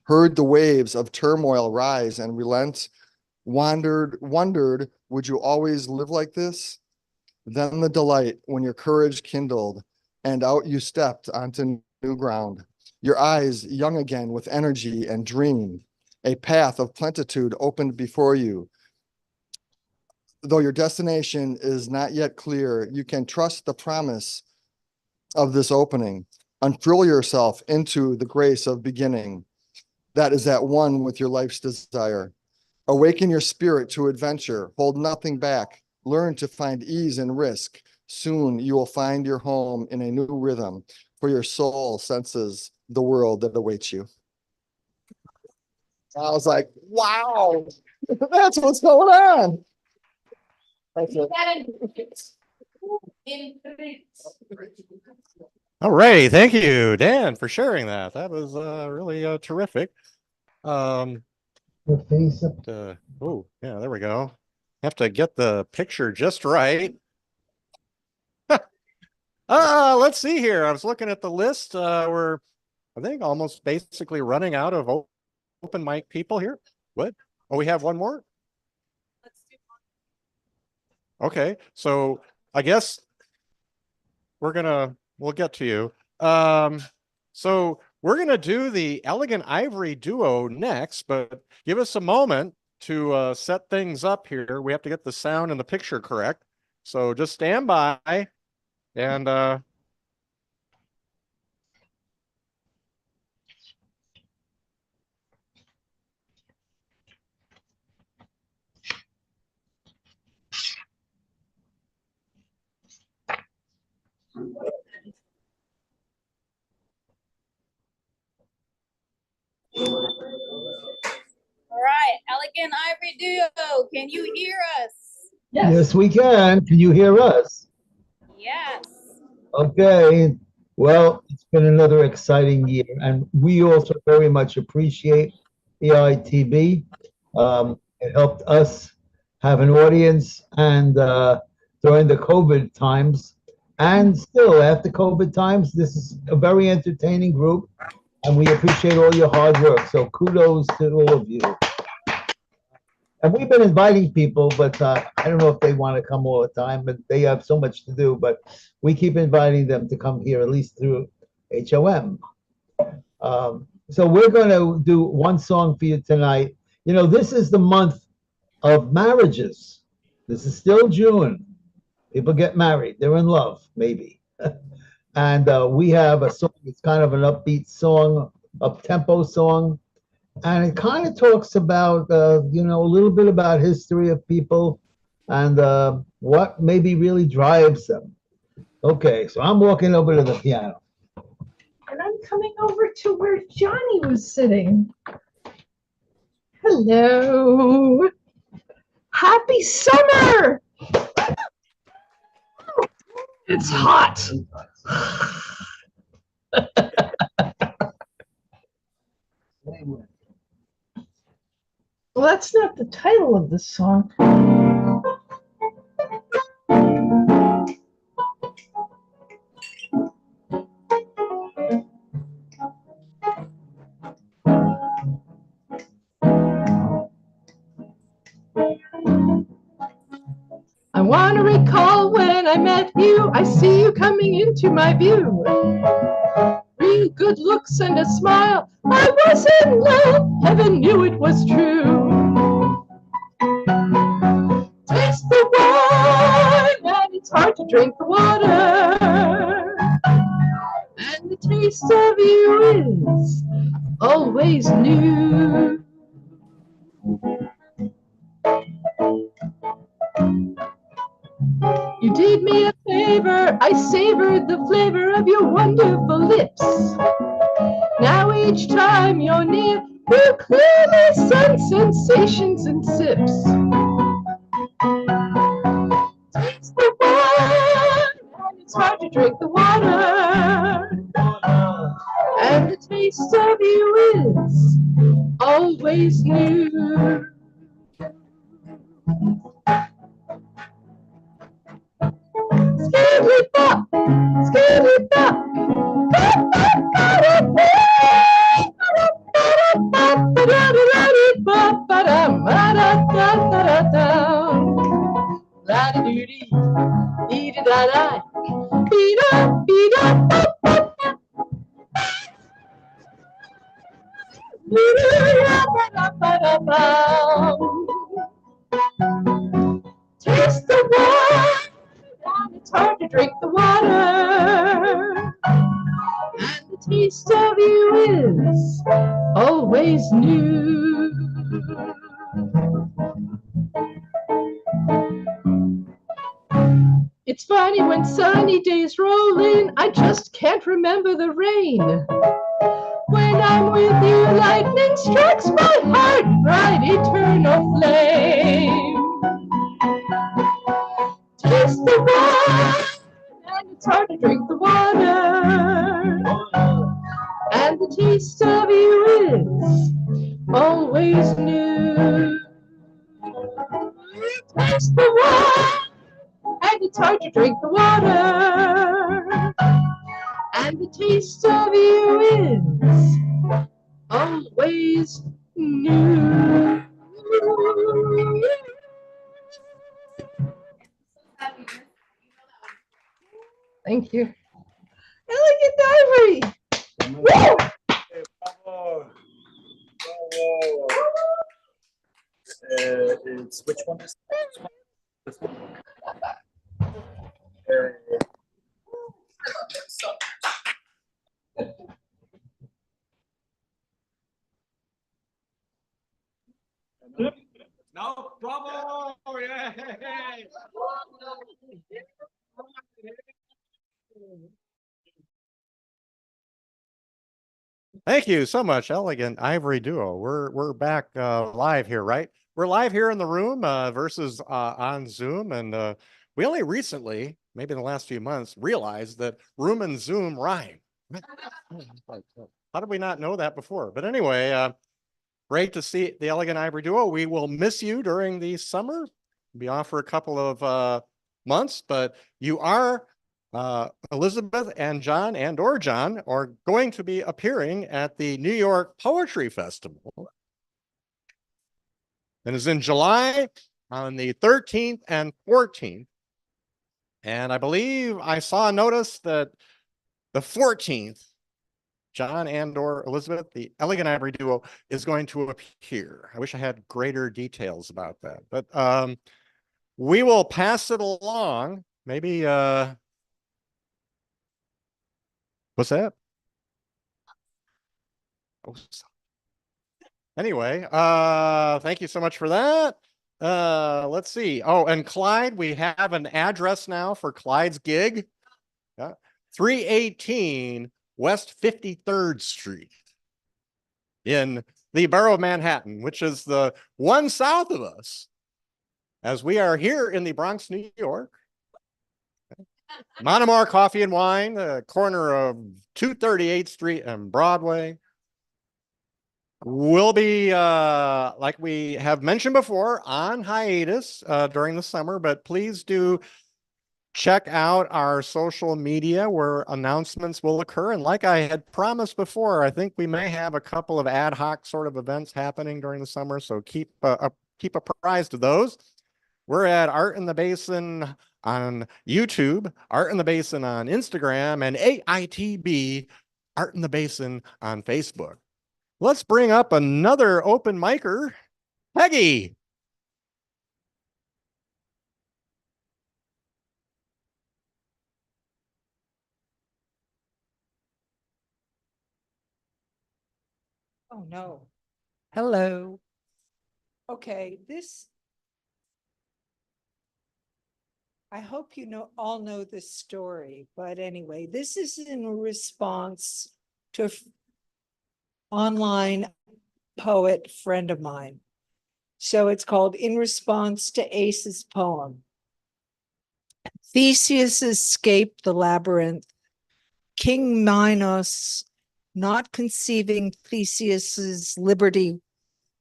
[SPEAKER 7] Heard the waves of turmoil rise and relent, wondered, would you always live like this? Then the delight when your courage kindled and out you stepped onto new ground, your eyes young again with energy and dream. A path of plenitude opened before you. Though your destination is not yet clear, you can trust the promise of this opening. Unfurl yourself into the grace of beginning. That is at one with your life's desire. Awaken your spirit to adventure. Hold nothing back. Learn to find ease and risk. Soon you will find your home in a new rhythm, for your soul senses the world that awaits you. I was like, wow, that's what's going on. That's it.
[SPEAKER 3] All right, thank you, Dan, for sharing that. That was really terrific. Oh, yeah, there we go. Have to get the picture just right. Let's see here. I was looking at the list. We're, I think, almost basically running out of open mic people here. What? Oh, we have one more? Okay, so I guess we'll get to you. So we're gonna do the Elegant Ivory duo next, but give us a moment to set things up here. We have to get the sound and the picture correct. So just stand by and
[SPEAKER 1] All right, Elegant Ivory Duo, can you hear us?
[SPEAKER 8] Yes, we can. Can you hear us?
[SPEAKER 1] Yes.
[SPEAKER 8] Okay. Well, it's been another exciting year, and we also very much appreciate AITB. It helped us have an audience, and during the COVID times, and still after COVID times, this is a very entertaining group, and we appreciate all your hard work. So kudos to all of you. And we've been inviting people, but I don't know if they want to come all the time, but they have so much to do. But we keep inviting them to come here, at least through HOM. So we're going to do one song for you tonight. You know, this is the month of marriages. This is still June. People get married. They're in love, maybe. And we have a song. It's kind of an upbeat song, up-tempo song. And it kind of talks about, you know, a little bit about history of people and what maybe really drives them. Okay, so I'm walking over to the piano.
[SPEAKER 9] and I'm coming over to where Johnny was sitting. Hello. Happy summer. It's hot. Well, that's not the title of the song. I want to recall when I met you. I see you coming into my view. Real good looks and a smile. I was in love. Heaven knew it was true. Taste the wine, and it's hard to drink the water. And the taste of you is always new. You did me a favor, I savored the flavor of your wonderful lips. Now each time you're near, you clearly sense sensations and sips. Taste the wine, and it's hard to drink the water. And the taste of you is always new. Skibbly-bop, skibbly-bop. La-di-doo-dee, dee-da-da-da, dee-da, dee-da, taste the wine, and it's hard to drink the water. And the taste of you is always new. It's funny when sunny days roll in, I just can't remember the rain. When I'm with you, lightning strikes my heart, bright eternal flame. Taste the wine, and it's hard to drink the water. And the taste of you is always new. Taste the wine, and it's hard to drink the water. And the taste of you is always new. Thank you. Elegant Ivory. Woo!
[SPEAKER 2] Bravo. Bravo. It's which one is this one?
[SPEAKER 5] No, bravo! Yay!
[SPEAKER 3] Thank you so much, Elegant Ivory Duo. We're back live here, right? We're live here in the room versus on Zoom, and we only recently, maybe in the last few months, realized that room and Zoom rhyme. How did we not know that before? But anyway, great to see the Elegant Ivory Duo. We will miss you during the summer. We'll be off for a couple of months, but you are Elizabeth and John or John are going to be appearing at the New York Poetry Festival. It is in July on the 13th and 14th. And I believe I saw a notice that the 14th, John or Elizabeth, the Elegant Ivory Duo, is going to appear. I wish I had greater details about that, but we will pass it along. Maybe, what's that? Oh, anyway, thank you so much for that. Let's see. Oh, and Clyde, we have an address now for Clyde's gig. Yeah. 318 West 53rd Street in the borough of Manhattan, which is the one south of us, as we are here in the Bronx, New York. Monomar Coffee and Wine, the corner of 238th Street and Broadway. We'll be, like we have mentioned before, on hiatus during the summer, but please do check out our social media where announcements will occur. And like I had promised before, I think we may have a couple of ad hoc sort of events happening during the summer. So keep apprised of those. We're at Art in the Basin on YouTube, Art in the Basin on Instagram, and AITB, Art in the Basin on Facebook. Let's bring up another open micer, Peggy.
[SPEAKER 10] Oh, no. Hello. Okay, I hope you all know this story, but anyway, this is in response to an online poet friend of mine. So it's called In Response to Ace's Poem. Theseus escaped the labyrinth. King Minos, not conceiving Theseus's liberty,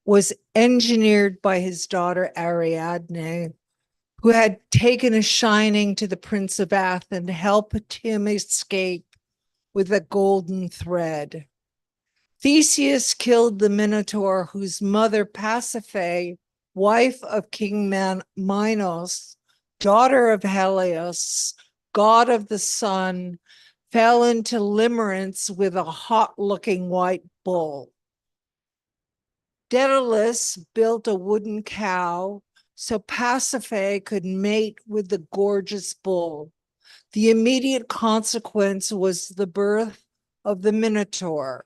[SPEAKER 10] was engineered by his daughter Ariadne, who had taken a shining to the Prince of Athens and helped him escape with a golden thread. Theseus killed the Minotaur, whose mother Pasiphae, wife of King Minos, daughter of Helios, god of the sun, fell into limerence with a hot-looking white bull. Daedalus built a wooden cow so Pasiphae could mate with the gorgeous bull. The immediate consequence was the birth of the Minotaur.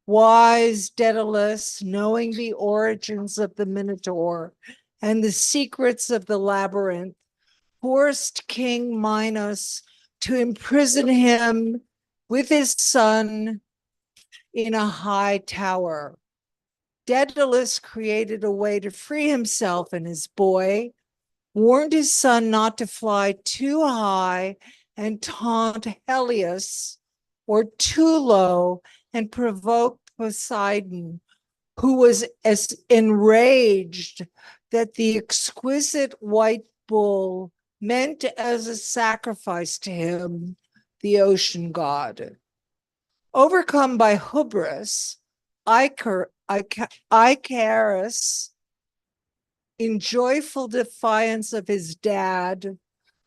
[SPEAKER 10] Wise Daedalus, knowing the origins of the Minotaur and the secrets of the labyrinth, forced King Minos to imprison him with his son in a high tower. Daedalus created a way to free himself and his boy, warned his son not to fly too high and taunt Helios, or too low and provoke Poseidon, who was as enraged that the exquisite white bull meant as a sacrifice to him, the ocean god. Overcome by hubris, Icarus, in joyful defiance of his dad,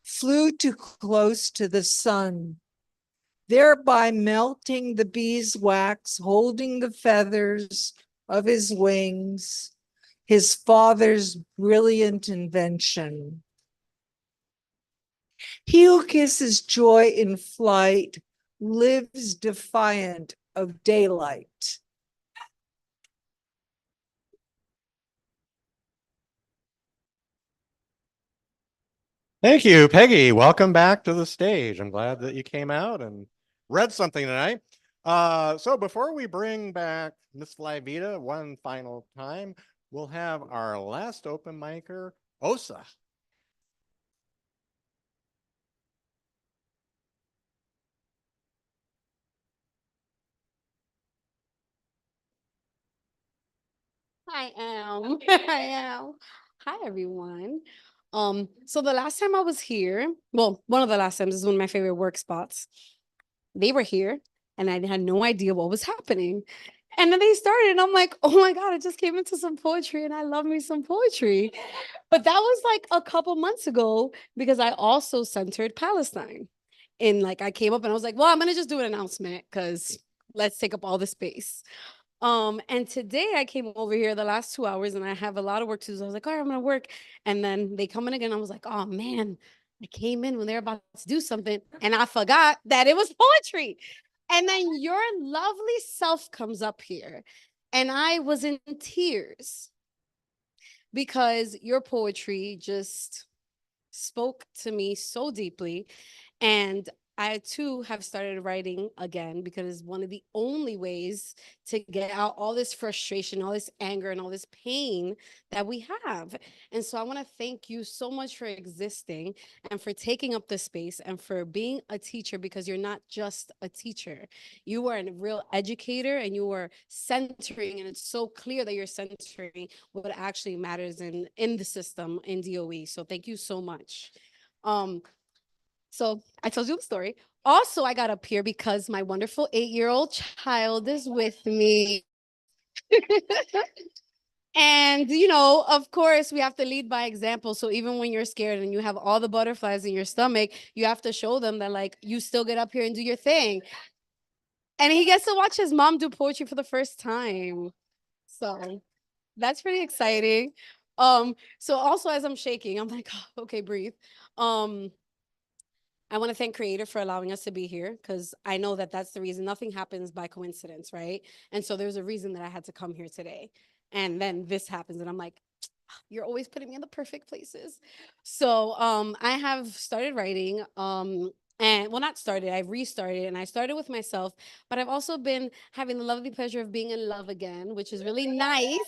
[SPEAKER 10] flew too close to the sun, thereby melting the beeswax holding the feathers of his wings, his father's brilliant invention. He who kisses joy in flight lives defiant of daylight.
[SPEAKER 3] Thank you, Peggy. Welcome back to the stage. I'm glad that you came out and read something tonight. So before we bring back Miss Fly Vida one final time, we'll have our last open micer, Osa.
[SPEAKER 11] I am. I am. Hi, everyone. So the last time I was here, well, one of the last times, this is one of my favorite work spots. They were here and I had no idea what was happening. And then they started and I'm like, oh my God, I just came into some poetry and I love me some poetry. But that was like a couple months ago because I also centered Palestine. And like I came up and I was like, well, I'm gonna just do an announcement because let's take up all the space. And today I came over here the last 2 hours and I have a lot of work to do. So I was like, all right, I'm gonna work. And then they come in again. I was like, oh man, I came in when they're about to do something and I forgot that it was poetry. And then your lovely self comes up here and I was in tears because your poetry just spoke to me so deeply. And I too have started writing again because it's one of the only ways to get out all this frustration, all this anger, and all this pain that we have. And so I want to thank you so much for existing and for taking up the space and for being a teacher, because you're not just a teacher. You are a real educator, and you are centering, and it's so clear that you're centering what actually matters in the system in DOE. So thank you so much. So I told you the story. Also, I got up here because my wonderful 8-year-old child is with me. And, of course, we have to lead by example. So even when you're scared and you have all the butterflies in your stomach, you have to show them that, like, you still get up here and do your thing. And he gets to watch his mom do poetry for the first time. So that's pretty exciting. So also, as I'm shaking, I'm like, oh, okay, breathe. I want to thank Creator for allowing us to be here, because I know that that's the reason. Nothing happens by coincidence, right? And so there's a reason that I had to come here today. And then this happens, and I'm like, you're always putting me in the perfect places. So I have started writing, and well, not started, I restarted, and I started with myself, but I've also been having the lovely pleasure of being in love again, which is really nice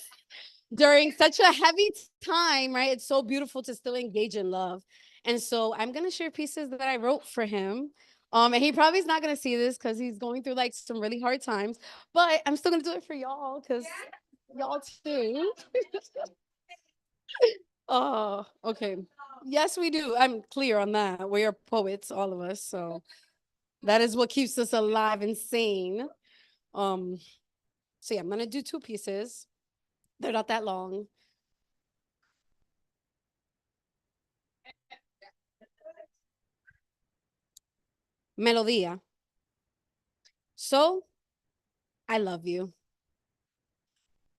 [SPEAKER 11] during such a heavy time, right? It's so beautiful to still engage in love. And so I'm going to share pieces that I wrote for him. And he probably is not going to see this because he's going through like some really hard times, but I'm still going to do it for y'all because y'all too. Oh, okay. Yes, we do. I'm clear on that. We are poets, all of us. So that is what keeps us alive and sane. So yeah, I'm going to do 2 pieces. They're not that long. Melodía. So, I love you.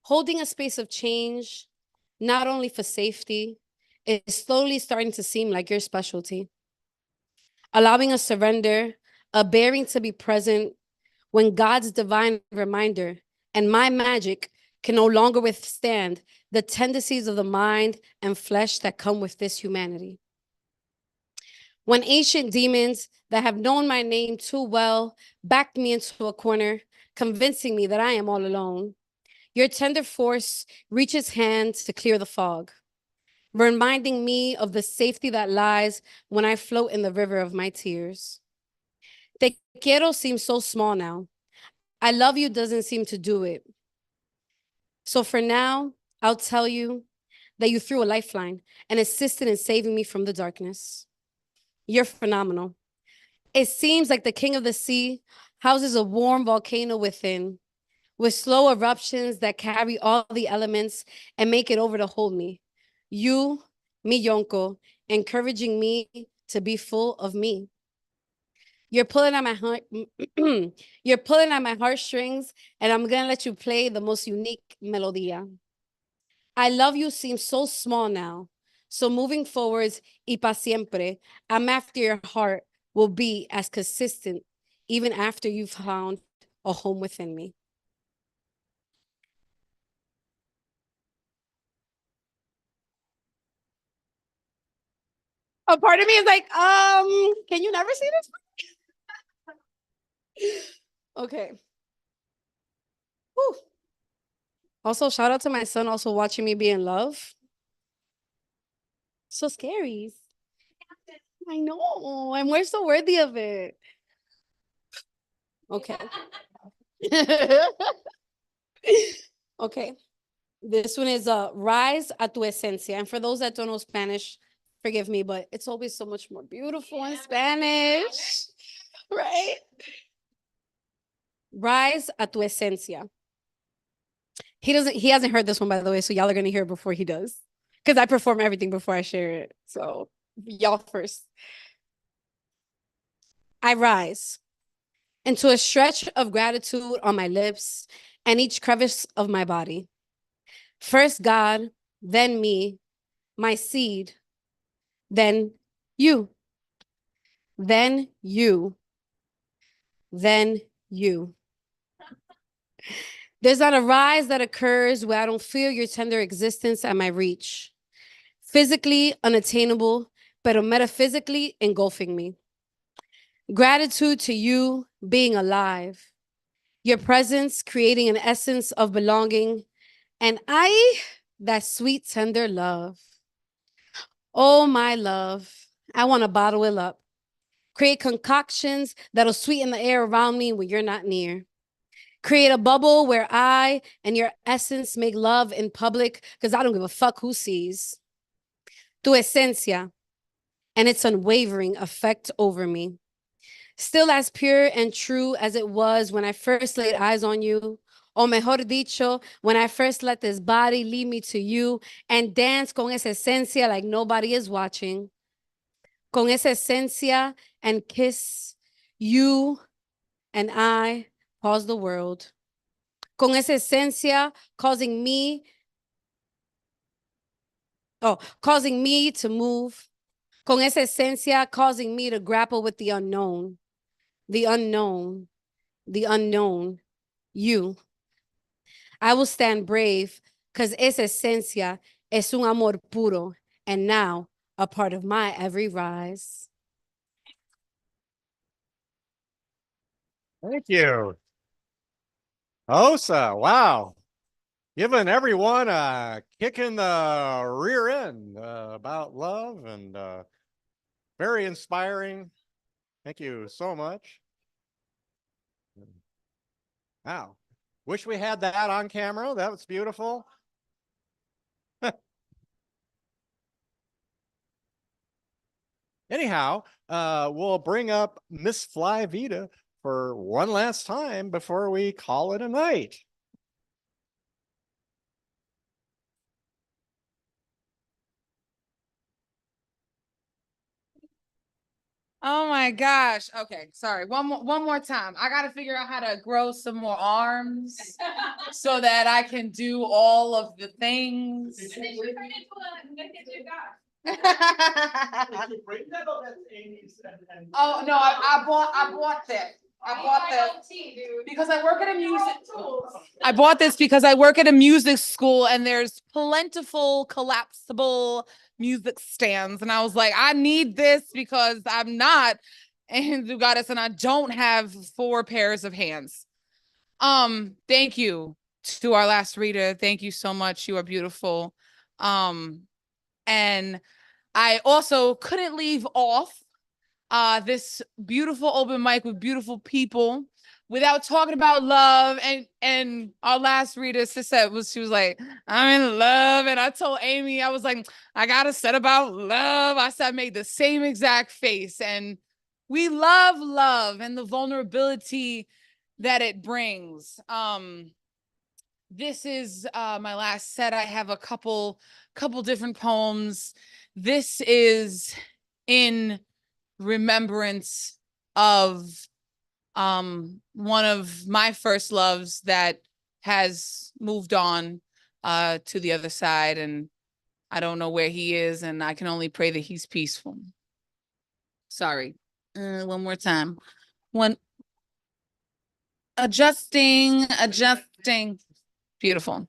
[SPEAKER 11] Holding a space of change, not only for safety, is slowly starting to seem like your specialty. Allowing a surrender, a bearing to be present when God's divine reminder and my magic can no longer withstand the tendencies of the mind and flesh that come with this humanity. When ancient demons that have known my name too well backed me into a corner, convincing me that I am all alone, your tender force reaches hands to clear the fog, reminding me of the safety that lies when I float in the river of my tears. Te quiero seems so small now. I love you doesn't seem to do it. So for now, I'll tell you that you threw a lifeline and assisted in saving me from the darkness. You're phenomenal. It seems like the king of the sea houses a warm volcano within, with slow eruptions that carry all the elements and make it over to hold me. You, mi Yonko, encouraging me to be full of me. You're pulling at my heart. You're pulling at my heartstrings, and I'm gonna let you play the most unique melodía. I love you seems so small now. So moving forwards, y pa siempre, I'm after your heart will be as consistent, even after you've found a home within me. A part of me is like, can you never see this? Okay. Whew. Also, shout out to my son also watching me be in love. So scary. I know, and we're so worthy of it. Okay. Okay. This one is Rise a tu esencia. And for those that don't know Spanish, forgive me, but it's always so much more beautiful in Spanish, right? Rise a tu esencia. He hasn't heard this one, by the way, so y'all are gonna hear it before he does. Because I perform everything before I share it. So y'all first. I rise into a stretch of gratitude on my lips and each crevice of my body. First God, then me, my seed, then you, then you, then you. There's not a rise that occurs where I don't feel your tender existence at my reach. Physically unattainable, but metaphysically engulfing me. Gratitude to you being alive, your presence creating an essence of belonging, and that sweet, tender love. Oh, my love, I want to bottle it up. Create concoctions that'll sweeten the air around me when you're not near. Create a bubble where I and your essence make love in public because I don't give a fuck who sees. Tu esencia and its unwavering effect over me. Still as pure and true as it was when I first laid eyes on you, o mejor dicho, when I first let this body lead me to you and dance con esa esencia like nobody is watching. Con esa esencia and kiss you and I pause the world. Con esa esencia causing me to move. Con esa esencia causing me to grapple with the unknown, the unknown, the unknown, you. I will stand brave because esa esencia es un amor puro and now a part of my every rise.
[SPEAKER 3] Thank you. Osa, wow. Giving everyone a kick in the rear end about love and very inspiring. Thank you so much. Wow. Wish we had that on camera. That was beautiful. Anyhow, we'll bring up Miss Fly Vida for one last time before we call it a night.
[SPEAKER 4] Oh my gosh. Okay, sorry. One more time. I got to figure out how to grow some more arms so that I can do all of the things. Oh no, I bought that. I bought that because I work at a music school. I bought this because I work at a music school and there's plentiful collapsible music stands. And I was like, I need this because I'm not and Goddess and I don't have 4 pairs of hands. Thank you to our last reader. Thank you so much. You are beautiful. And I also couldn't leave off this beautiful open mic with beautiful people without talking about love. And our last reader, she was like, I'm in love. And I told Amy, I was like, I gotta set about love. I said, I made the same exact face. And we love love and the vulnerability that it brings. This is my last set. I have a couple different poems. This is in remembrance of one of my first loves that has moved on to the other side, and I don't know where he is, and I can only pray that he's peaceful. Sorry. One more time. Adjusting. Beautiful.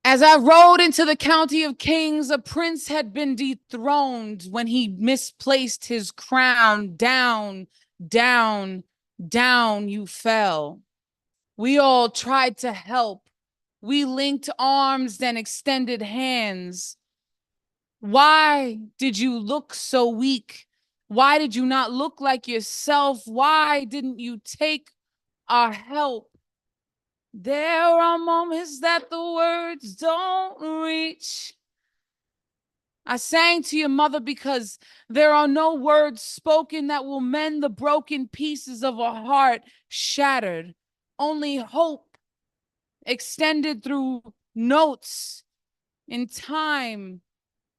[SPEAKER 4] As I rode into the county of kings, a prince had been dethroned when he misplaced his crown. Down, down, down you fell. We all tried to help. We linked arms and extended hands. Why did you look so weak? Why did you not look like yourself? Why didn't you take our help? There are moments that the words don't reach. I sang to your mother because there are no words spoken that will mend the broken pieces of a heart shattered. Only hope extended through notes in time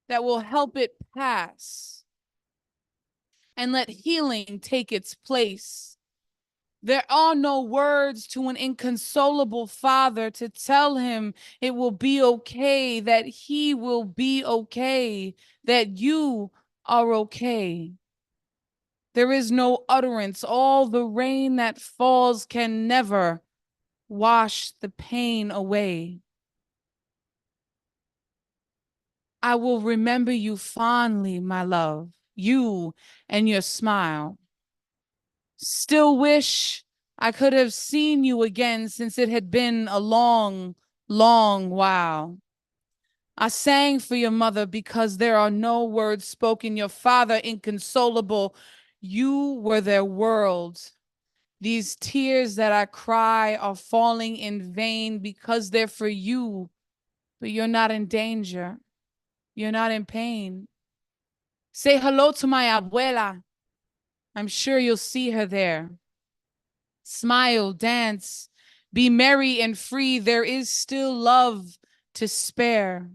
[SPEAKER 4] that will help it pass and let healing take its place. There are no words to an inconsolable father to tell him it will be okay, that he will be okay, that you are okay. There is no utterance. All the rain that falls can never wash the pain away. I will remember you fondly, my love, you and your smile. Still wish I could have seen you again since it had been a long, long while. I sang for your mother because there are no words spoken. Your father, inconsolable, you were their world. These tears that I cry are falling in vain because they're for you, but you're not in danger. You're not in pain. Say hello to my abuela. I'm sure you'll see her there. Smile, dance, be merry and free. There is still love to spare.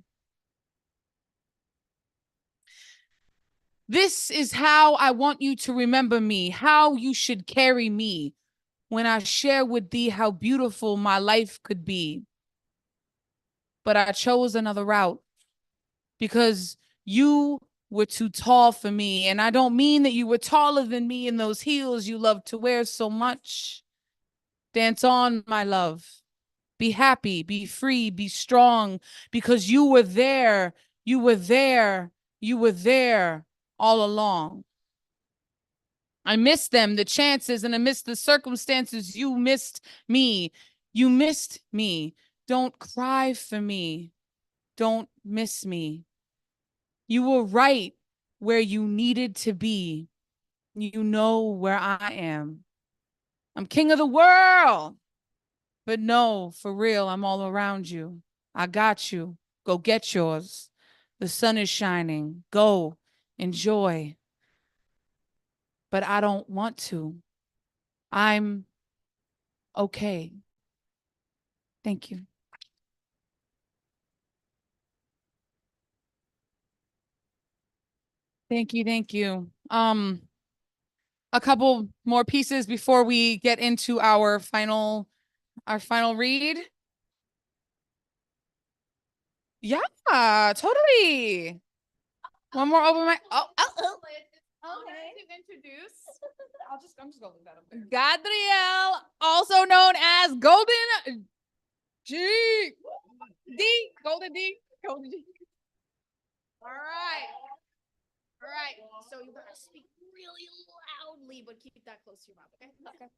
[SPEAKER 4] This is how I want you to remember me, how you should carry me when I share with thee how beautiful my life could be. But I chose another route because you were too tall for me. And I don't mean that you were taller than me in those heels you love to wear so much. Dance on, my love. Be happy, be free, be strong, because you were there, you were there, you were there all along. I missed them, the chances, and amidst the circumstances, you missed me. You missed me. Don't cry for me. Don't miss me. You were right where you needed to be. You know where I am. I'm king of the world. But no, for real, I'm all around you. I got you. Go get yours. The sun is shining. Go, enjoy. But I don't want to. I'm okay. Thank you. Thank you, thank you. A couple more pieces before we get into our final read. Yeah, totally. One more open mic. Oh.
[SPEAKER 1] Okay. To introduce, I'm just going with that. Gadriel, also known as Golden G. Golden D. Golden D. All right. All right. So you gotta speak really loudly, but keep that close to your mouth. Okay. Okay.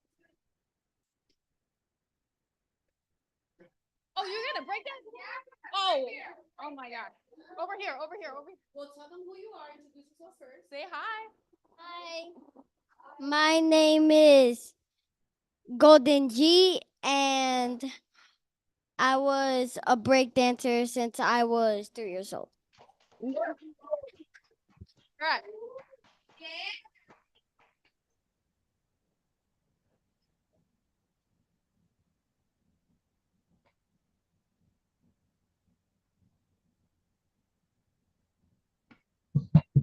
[SPEAKER 1] Oh, you're gonna break that? Oh. Oh my God. Over here. Over here. Over here. Well, tell them who you are. Introduce yourself first. Say hi.
[SPEAKER 12] Hi, my name is Golden G, and I was a break dancer since I was 3 years old.
[SPEAKER 1] All right.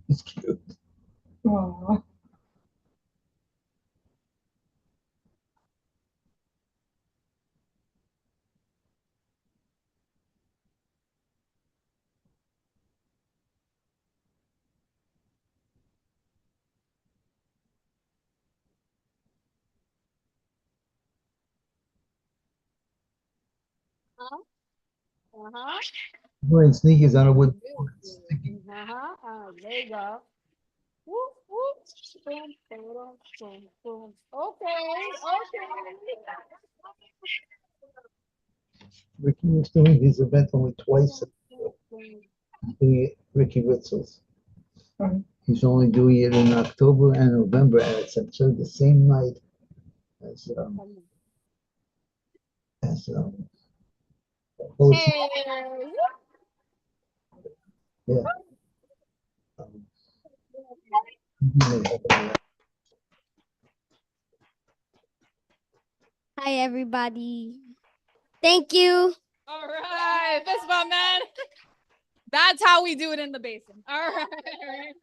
[SPEAKER 8] It's cute. Aw.
[SPEAKER 1] Uh-huh.
[SPEAKER 8] Wearing sneakers on a wood floor. It's sticky.
[SPEAKER 1] There you go. Whoop, whoop. Boom, boom, boom, boom. Okay.
[SPEAKER 8] Ricky was doing his event only twice. Doing it, Ricky Ritzel's. He's only doing it in October and November, and it's actually the same night as Poetry. Yeah.
[SPEAKER 12] Hi, everybody. Thank you.
[SPEAKER 1] All right. Fist bump, man. That's how we do it in the basin. All right.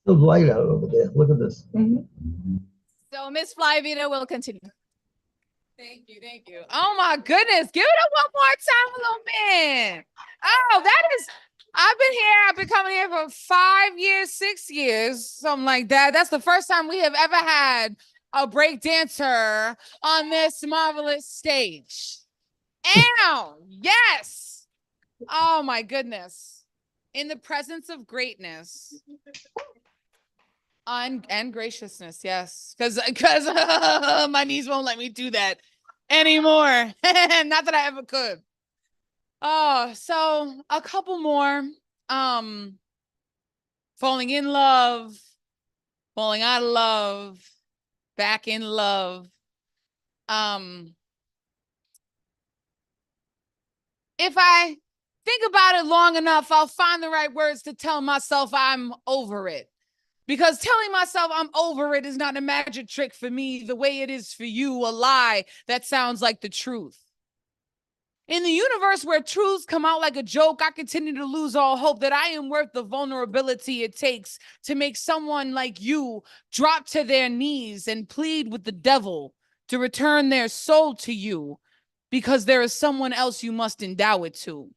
[SPEAKER 8] So light out over there. Look at this.
[SPEAKER 1] So Miss Fly Vida will continue. Thank you. Thank you. Oh my goodness. Give it up one more time, little man. Oh, that is, I've been coming here for 5 years, 6 years, something like that. That's the first time we have ever had a break dancer on this marvelous stage. Ow, yes.
[SPEAKER 4] Oh my goodness. In the presence of greatness and graciousness, yes. Because my knees won't let me do that anymore. Not that I ever could. Oh, so a couple more. Falling in love, falling out of love, back in love. If I think about it long enough, I'll find the right words to tell myself I'm over it. Because telling myself I'm over it is not a magic trick for me, the way it is for you, a lie that sounds like the truth. In the universe where truths come out like a joke, I continue to lose all hope that I am worth the vulnerability it takes to make someone like you drop to their knees and plead with the devil to return their soul to you, because there is someone else you must endow it to.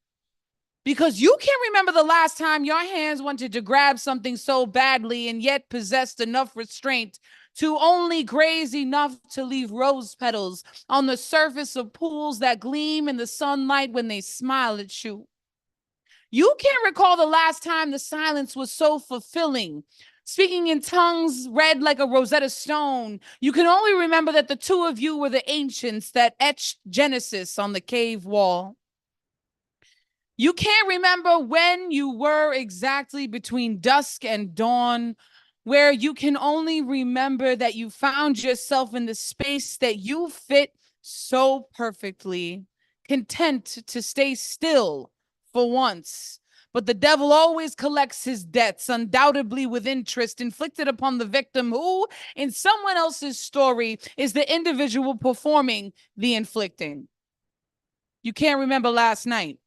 [SPEAKER 4] Because you can't remember the last time your hands wanted to grab something so badly and yet possessed enough restraint to only graze enough to leave rose petals on the surface of pools that gleam in the sunlight when they smile at you. You can't recall the last time the silence was so fulfilling. Speaking in tongues read like a Rosetta Stone, you can only remember that the two of you were the ancients that etched Genesis on the cave wall. You can't remember when you were exactly between dusk and dawn, where you can only remember that you found yourself in the space that you fit so perfectly, content to stay still for once. But the devil always collects his debts, undoubtedly with interest inflicted upon the victim who, in someone else's story, is the individual performing the inflicting. You can't remember last night.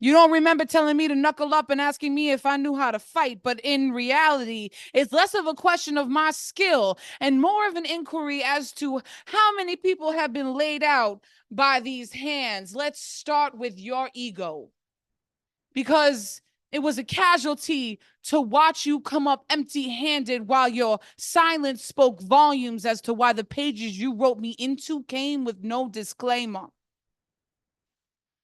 [SPEAKER 4] You don't remember telling me to knuckle up and asking me if I knew how to fight, but in reality, it's less of a question of my skill and more of an inquiry as to how many people have been laid out by these hands. Let's start with your ego. Because it was a casualty to watch you come up empty-handed while your silence spoke volumes as to why the pages you wrote me into came with no disclaimer.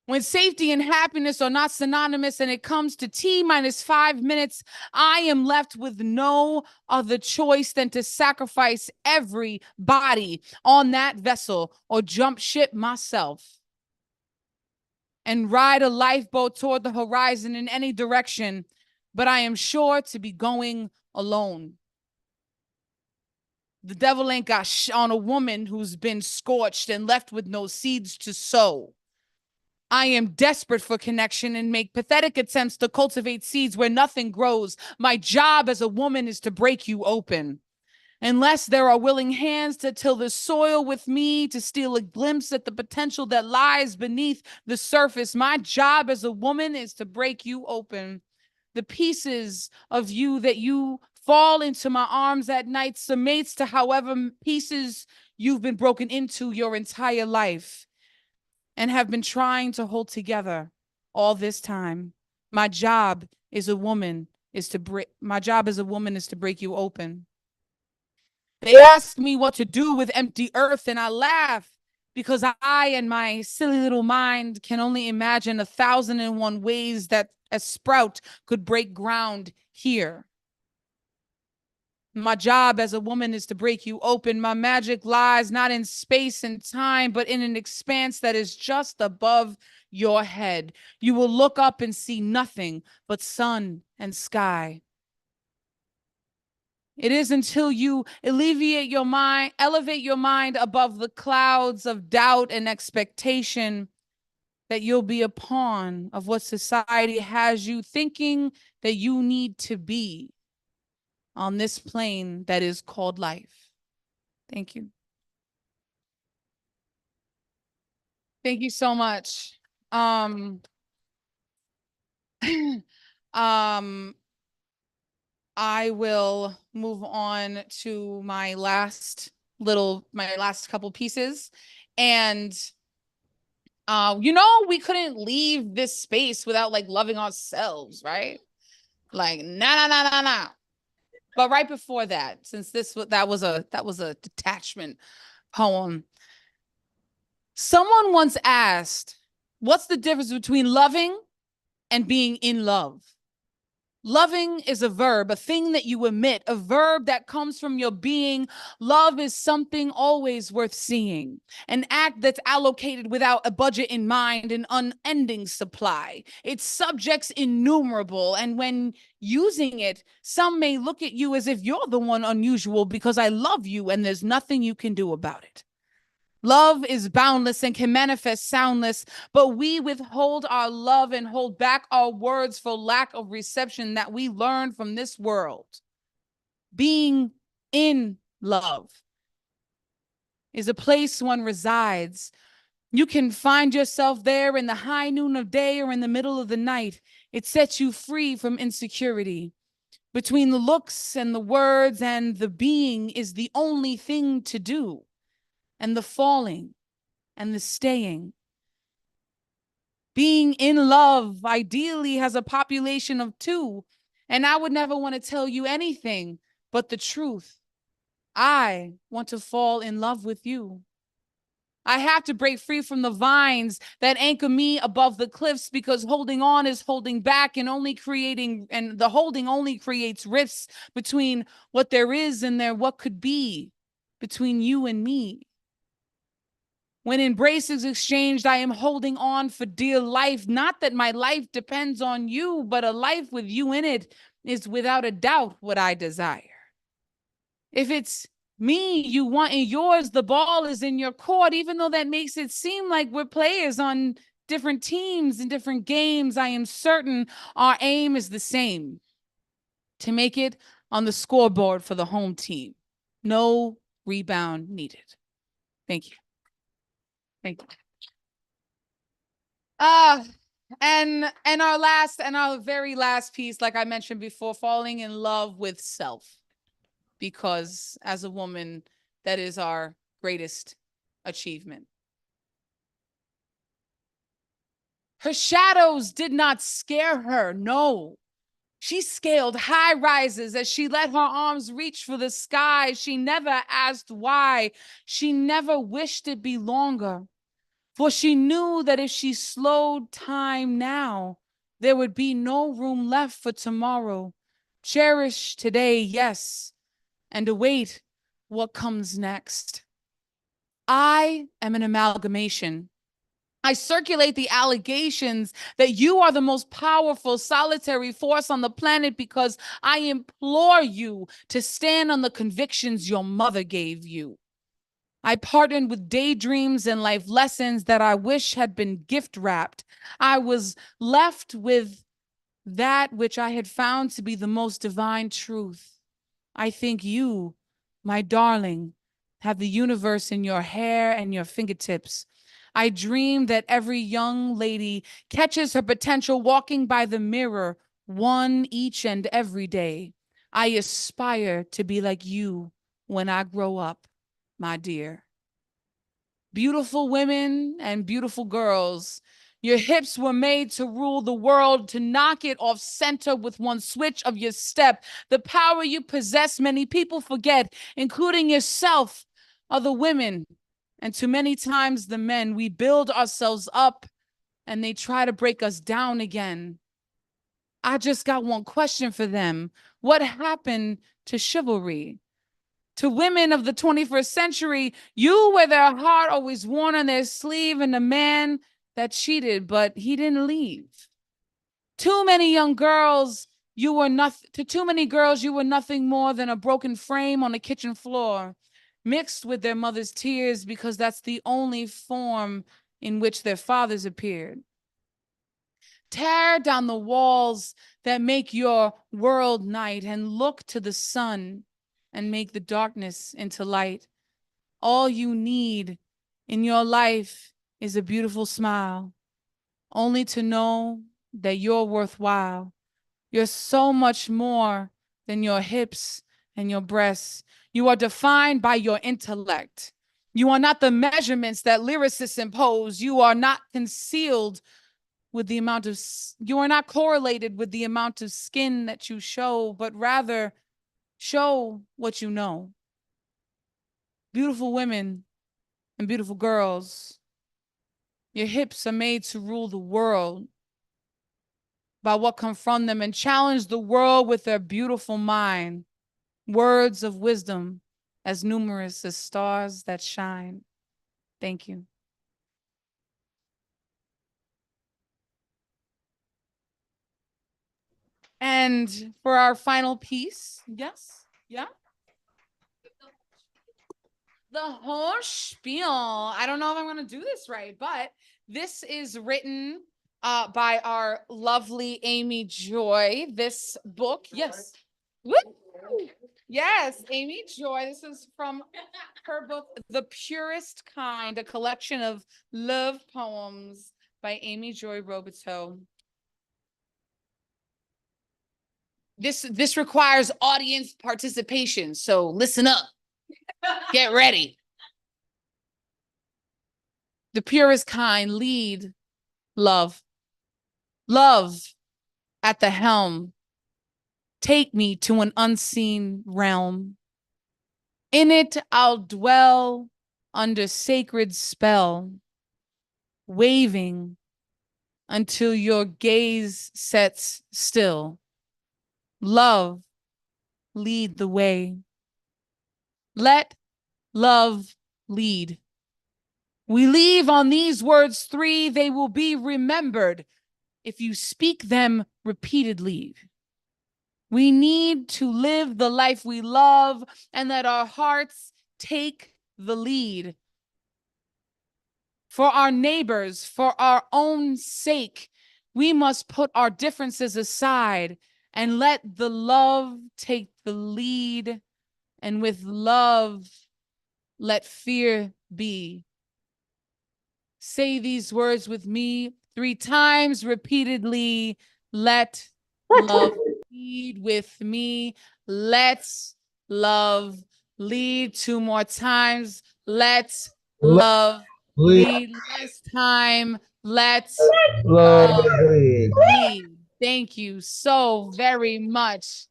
[SPEAKER 4] When safety and happiness are not synonymous and it comes to T-5 minutes, I am left with no other choice than to sacrifice everybody on that vessel or jump ship myself and ride a lifeboat toward the horizon in any direction, but I am sure to be going alone. The devil ain't got on a woman who's been scorched and left with no seeds to sow. I am desperate for connection and make pathetic attempts to cultivate seeds where nothing grows. My job as a woman is to break you open. Unless there are willing hands to till the soil with me, to steal a glimpse at the potential that lies beneath the surface, my job as a woman is to break you open. The pieces of you that you fall into my arms at night summates to however pieces you've been broken into your entire life and have been trying to hold together all this time. My job as a woman is to break you open. They ask me what to do with empty earth, and I laugh because I and my silly little mind can only imagine 1,001 ways that a sprout could break ground here. My job as a woman is to break you open. My magic lies not in space and time, but in an expanse that is just above your head. You will look up and see nothing but sun and sky. It is until you elevate your mind above the clouds of doubt and expectation that you'll be a pawn of what society has you thinking that you need to be on this plane that is called life. Thank you. Thank you so much. I will move on to my last couple pieces. And we couldn't leave this space without like loving ourselves, right? Like, nah. But right before that, since that was a detachment poem, someone once asked, What's the difference between loving and being in love? Loving is a verb, a thing that you emit, a verb that comes from your being. Love is something always worth seeing, an act that's allocated without a budget in mind, an unending supply. Its subjects innumerable, and when using it, some may look at you as if you're the one unusual because I love you and there's nothing you can do about it. Love is boundless and can manifest soundless, but we withhold our love and hold back our words for lack of reception that we learn from this world. Being in love is a place one resides. You can find yourself there in the high noon of day or in the middle of the night. It sets you free from insecurity. Between the looks and the words and the being is the only thing to do. And the falling and the staying. Being in love ideally has a population of 2, and I would never want to tell you anything but the truth. I want to fall in love with you. I have to break free from the vines that anchor me above the cliffs because holding on is holding back and the holding only creates rifts between what there is and what could be between you and me. When embrace is exchanged, I am holding on for dear life. Not that my life depends on you, but a life with you in it is without a doubt what I desire. If it's me you want in yours, the ball is in your court, even though that makes it seem like we're players on different teams and different games. I am certain our aim is the same, to make it on the scoreboard for the home team. No rebound needed. Thank you. Thank you. And our very last piece, like I mentioned before, falling in love with self. Because as a woman, that is our greatest achievement. Her shadows did not scare her, no. She scaled high rises as she let her arms reach for the sky. She never asked why. She never wished it be longer. For she knew that if she slowed time now, there would be no room left for tomorrow. Cherish today, yes, and await what comes next. I am an amalgamation. I circulate the allegations that you are the most powerful solitary force on the planet because I implore you to stand on the convictions your mother gave you. I partnered with daydreams and life lessons that I wish had been gift wrapped. I was left with that which I had found to be the most divine truth. I think you, my darling, have the universe in your hair and your fingertips. I dream that every young lady catches her potential walking by the mirror, one each and every day. I aspire to be like you when I grow up, my dear. Beautiful women and beautiful girls, your hips were made to rule the world, to knock it off center with one switch of your step. The power you possess, many people forget, including yourself, are the women. And too many times the men, we build ourselves up and they try to break us down again. I just got one question for them. What happened to chivalry? To women of the 21st century, you were their heart always worn on their sleeve, and the man that cheated, but he didn't leave. Too many young girls, you were nothing more than a broken frame on a kitchen floor, mixed with their mother's tears because that's the only form in which their fathers appeared. Tear down the walls that make your world night and look to the sun and make the darkness into light. All you need in your life is a beautiful smile, only to know that you're worthwhile. You're so much more than your hips and your breasts. You are defined by your intellect. You are not the measurements that lyricists impose. You are not concealed with the amount of, you are not correlated with the amount of skin that you show, but rather show what you know. Beautiful women and beautiful girls, Your hips are made to rule the world by what come from them and challenge the world with their beautiful mind. Words of wisdom as numerous as stars that shine. Thank you. And for our final piece, yes, yeah. The whole spiel. I don't know if I'm going to do this right, but this is written by our lovely Amy Joy. This book, yes. Woo! Yes, Amy Joy. This is from her book, The Purest Kind, a collection of love poems by Amy Joy Robiteau. This requires audience participation, so listen up. Get ready. The purest kind lead, love. Love at the helm. Take me to an unseen realm. In it I'll dwell under sacred spell, waving until your gaze sets still. Love, lead the way. Let love lead. We leave on these words 3, they will be remembered if you speak them repeatedly. We need to live the life we love and let our hearts take the lead. For our neighbors, for our own sake, we must put our differences aside and let the love take the lead. And with love, let fear be. Say these words with me 3 times repeatedly. Let love lead with me. Let's love lead 2 more times. Let's love lead this time. Let's love lead. Thank you so very much.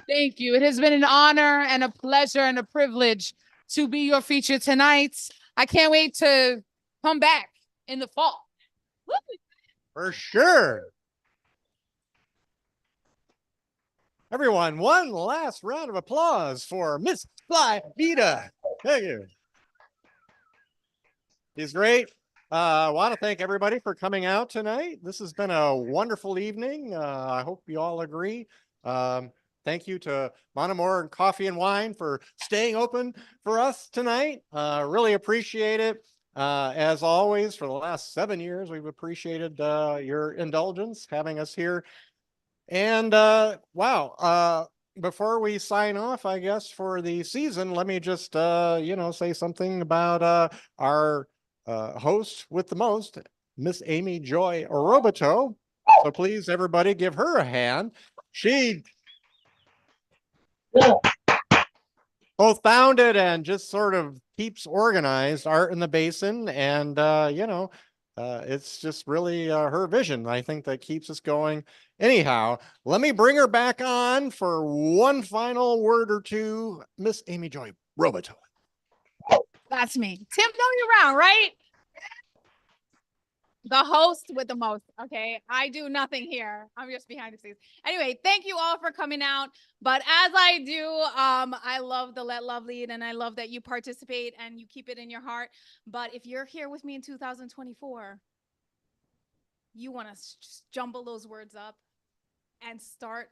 [SPEAKER 4] Thank you. It has been an honor and a pleasure and a privilege to be your feature tonight. I can't wait to come back in the fall.
[SPEAKER 3] For sure. Everyone, one last round of applause for Miss Fly Vida. Thank you. She's great. I want to thank everybody for coming out tonight. This has been a wonderful evening. I hope you all agree. Thank you to Monomore and Coffee and Wine for staying open for us tonight. Really appreciate it. As always, for the last 7 years, we've appreciated your indulgence having us here. And wow, before we sign off, I guess, for the season, let me just, say something about our host with the most, Miss Amy Joy Robiteau. So please, everybody, give her a hand. She both founded and just sort of keeps organized Art in the Basin. And, it's just really her vision, I think, that keeps us going. Anyhow, let me bring her back on for one final word or two. Miss Amy Joy Robiteau.
[SPEAKER 1] That's me. Tim, know you around, right? The host with the most. Okay. I do nothing here. I'm just behind the scenes. Anyway, thank you all for coming out. But as I do, I love the Let Love Lead, and I love that you participate and you keep it in your heart. But if you're here with me in 2024, you want to just jumble those words up and start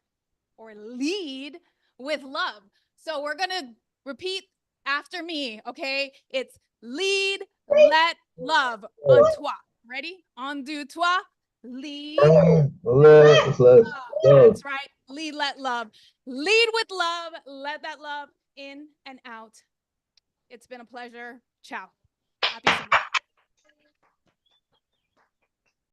[SPEAKER 1] or lead with love. So we're going to repeat after me. Okay. It's lead, let, love, un toi. Ready? Un, deux, trois. Lead. Let, love. That's right. Lead, let, love. Lead with love. Let that love in and out. It's been a pleasure. Ciao. Happy summer.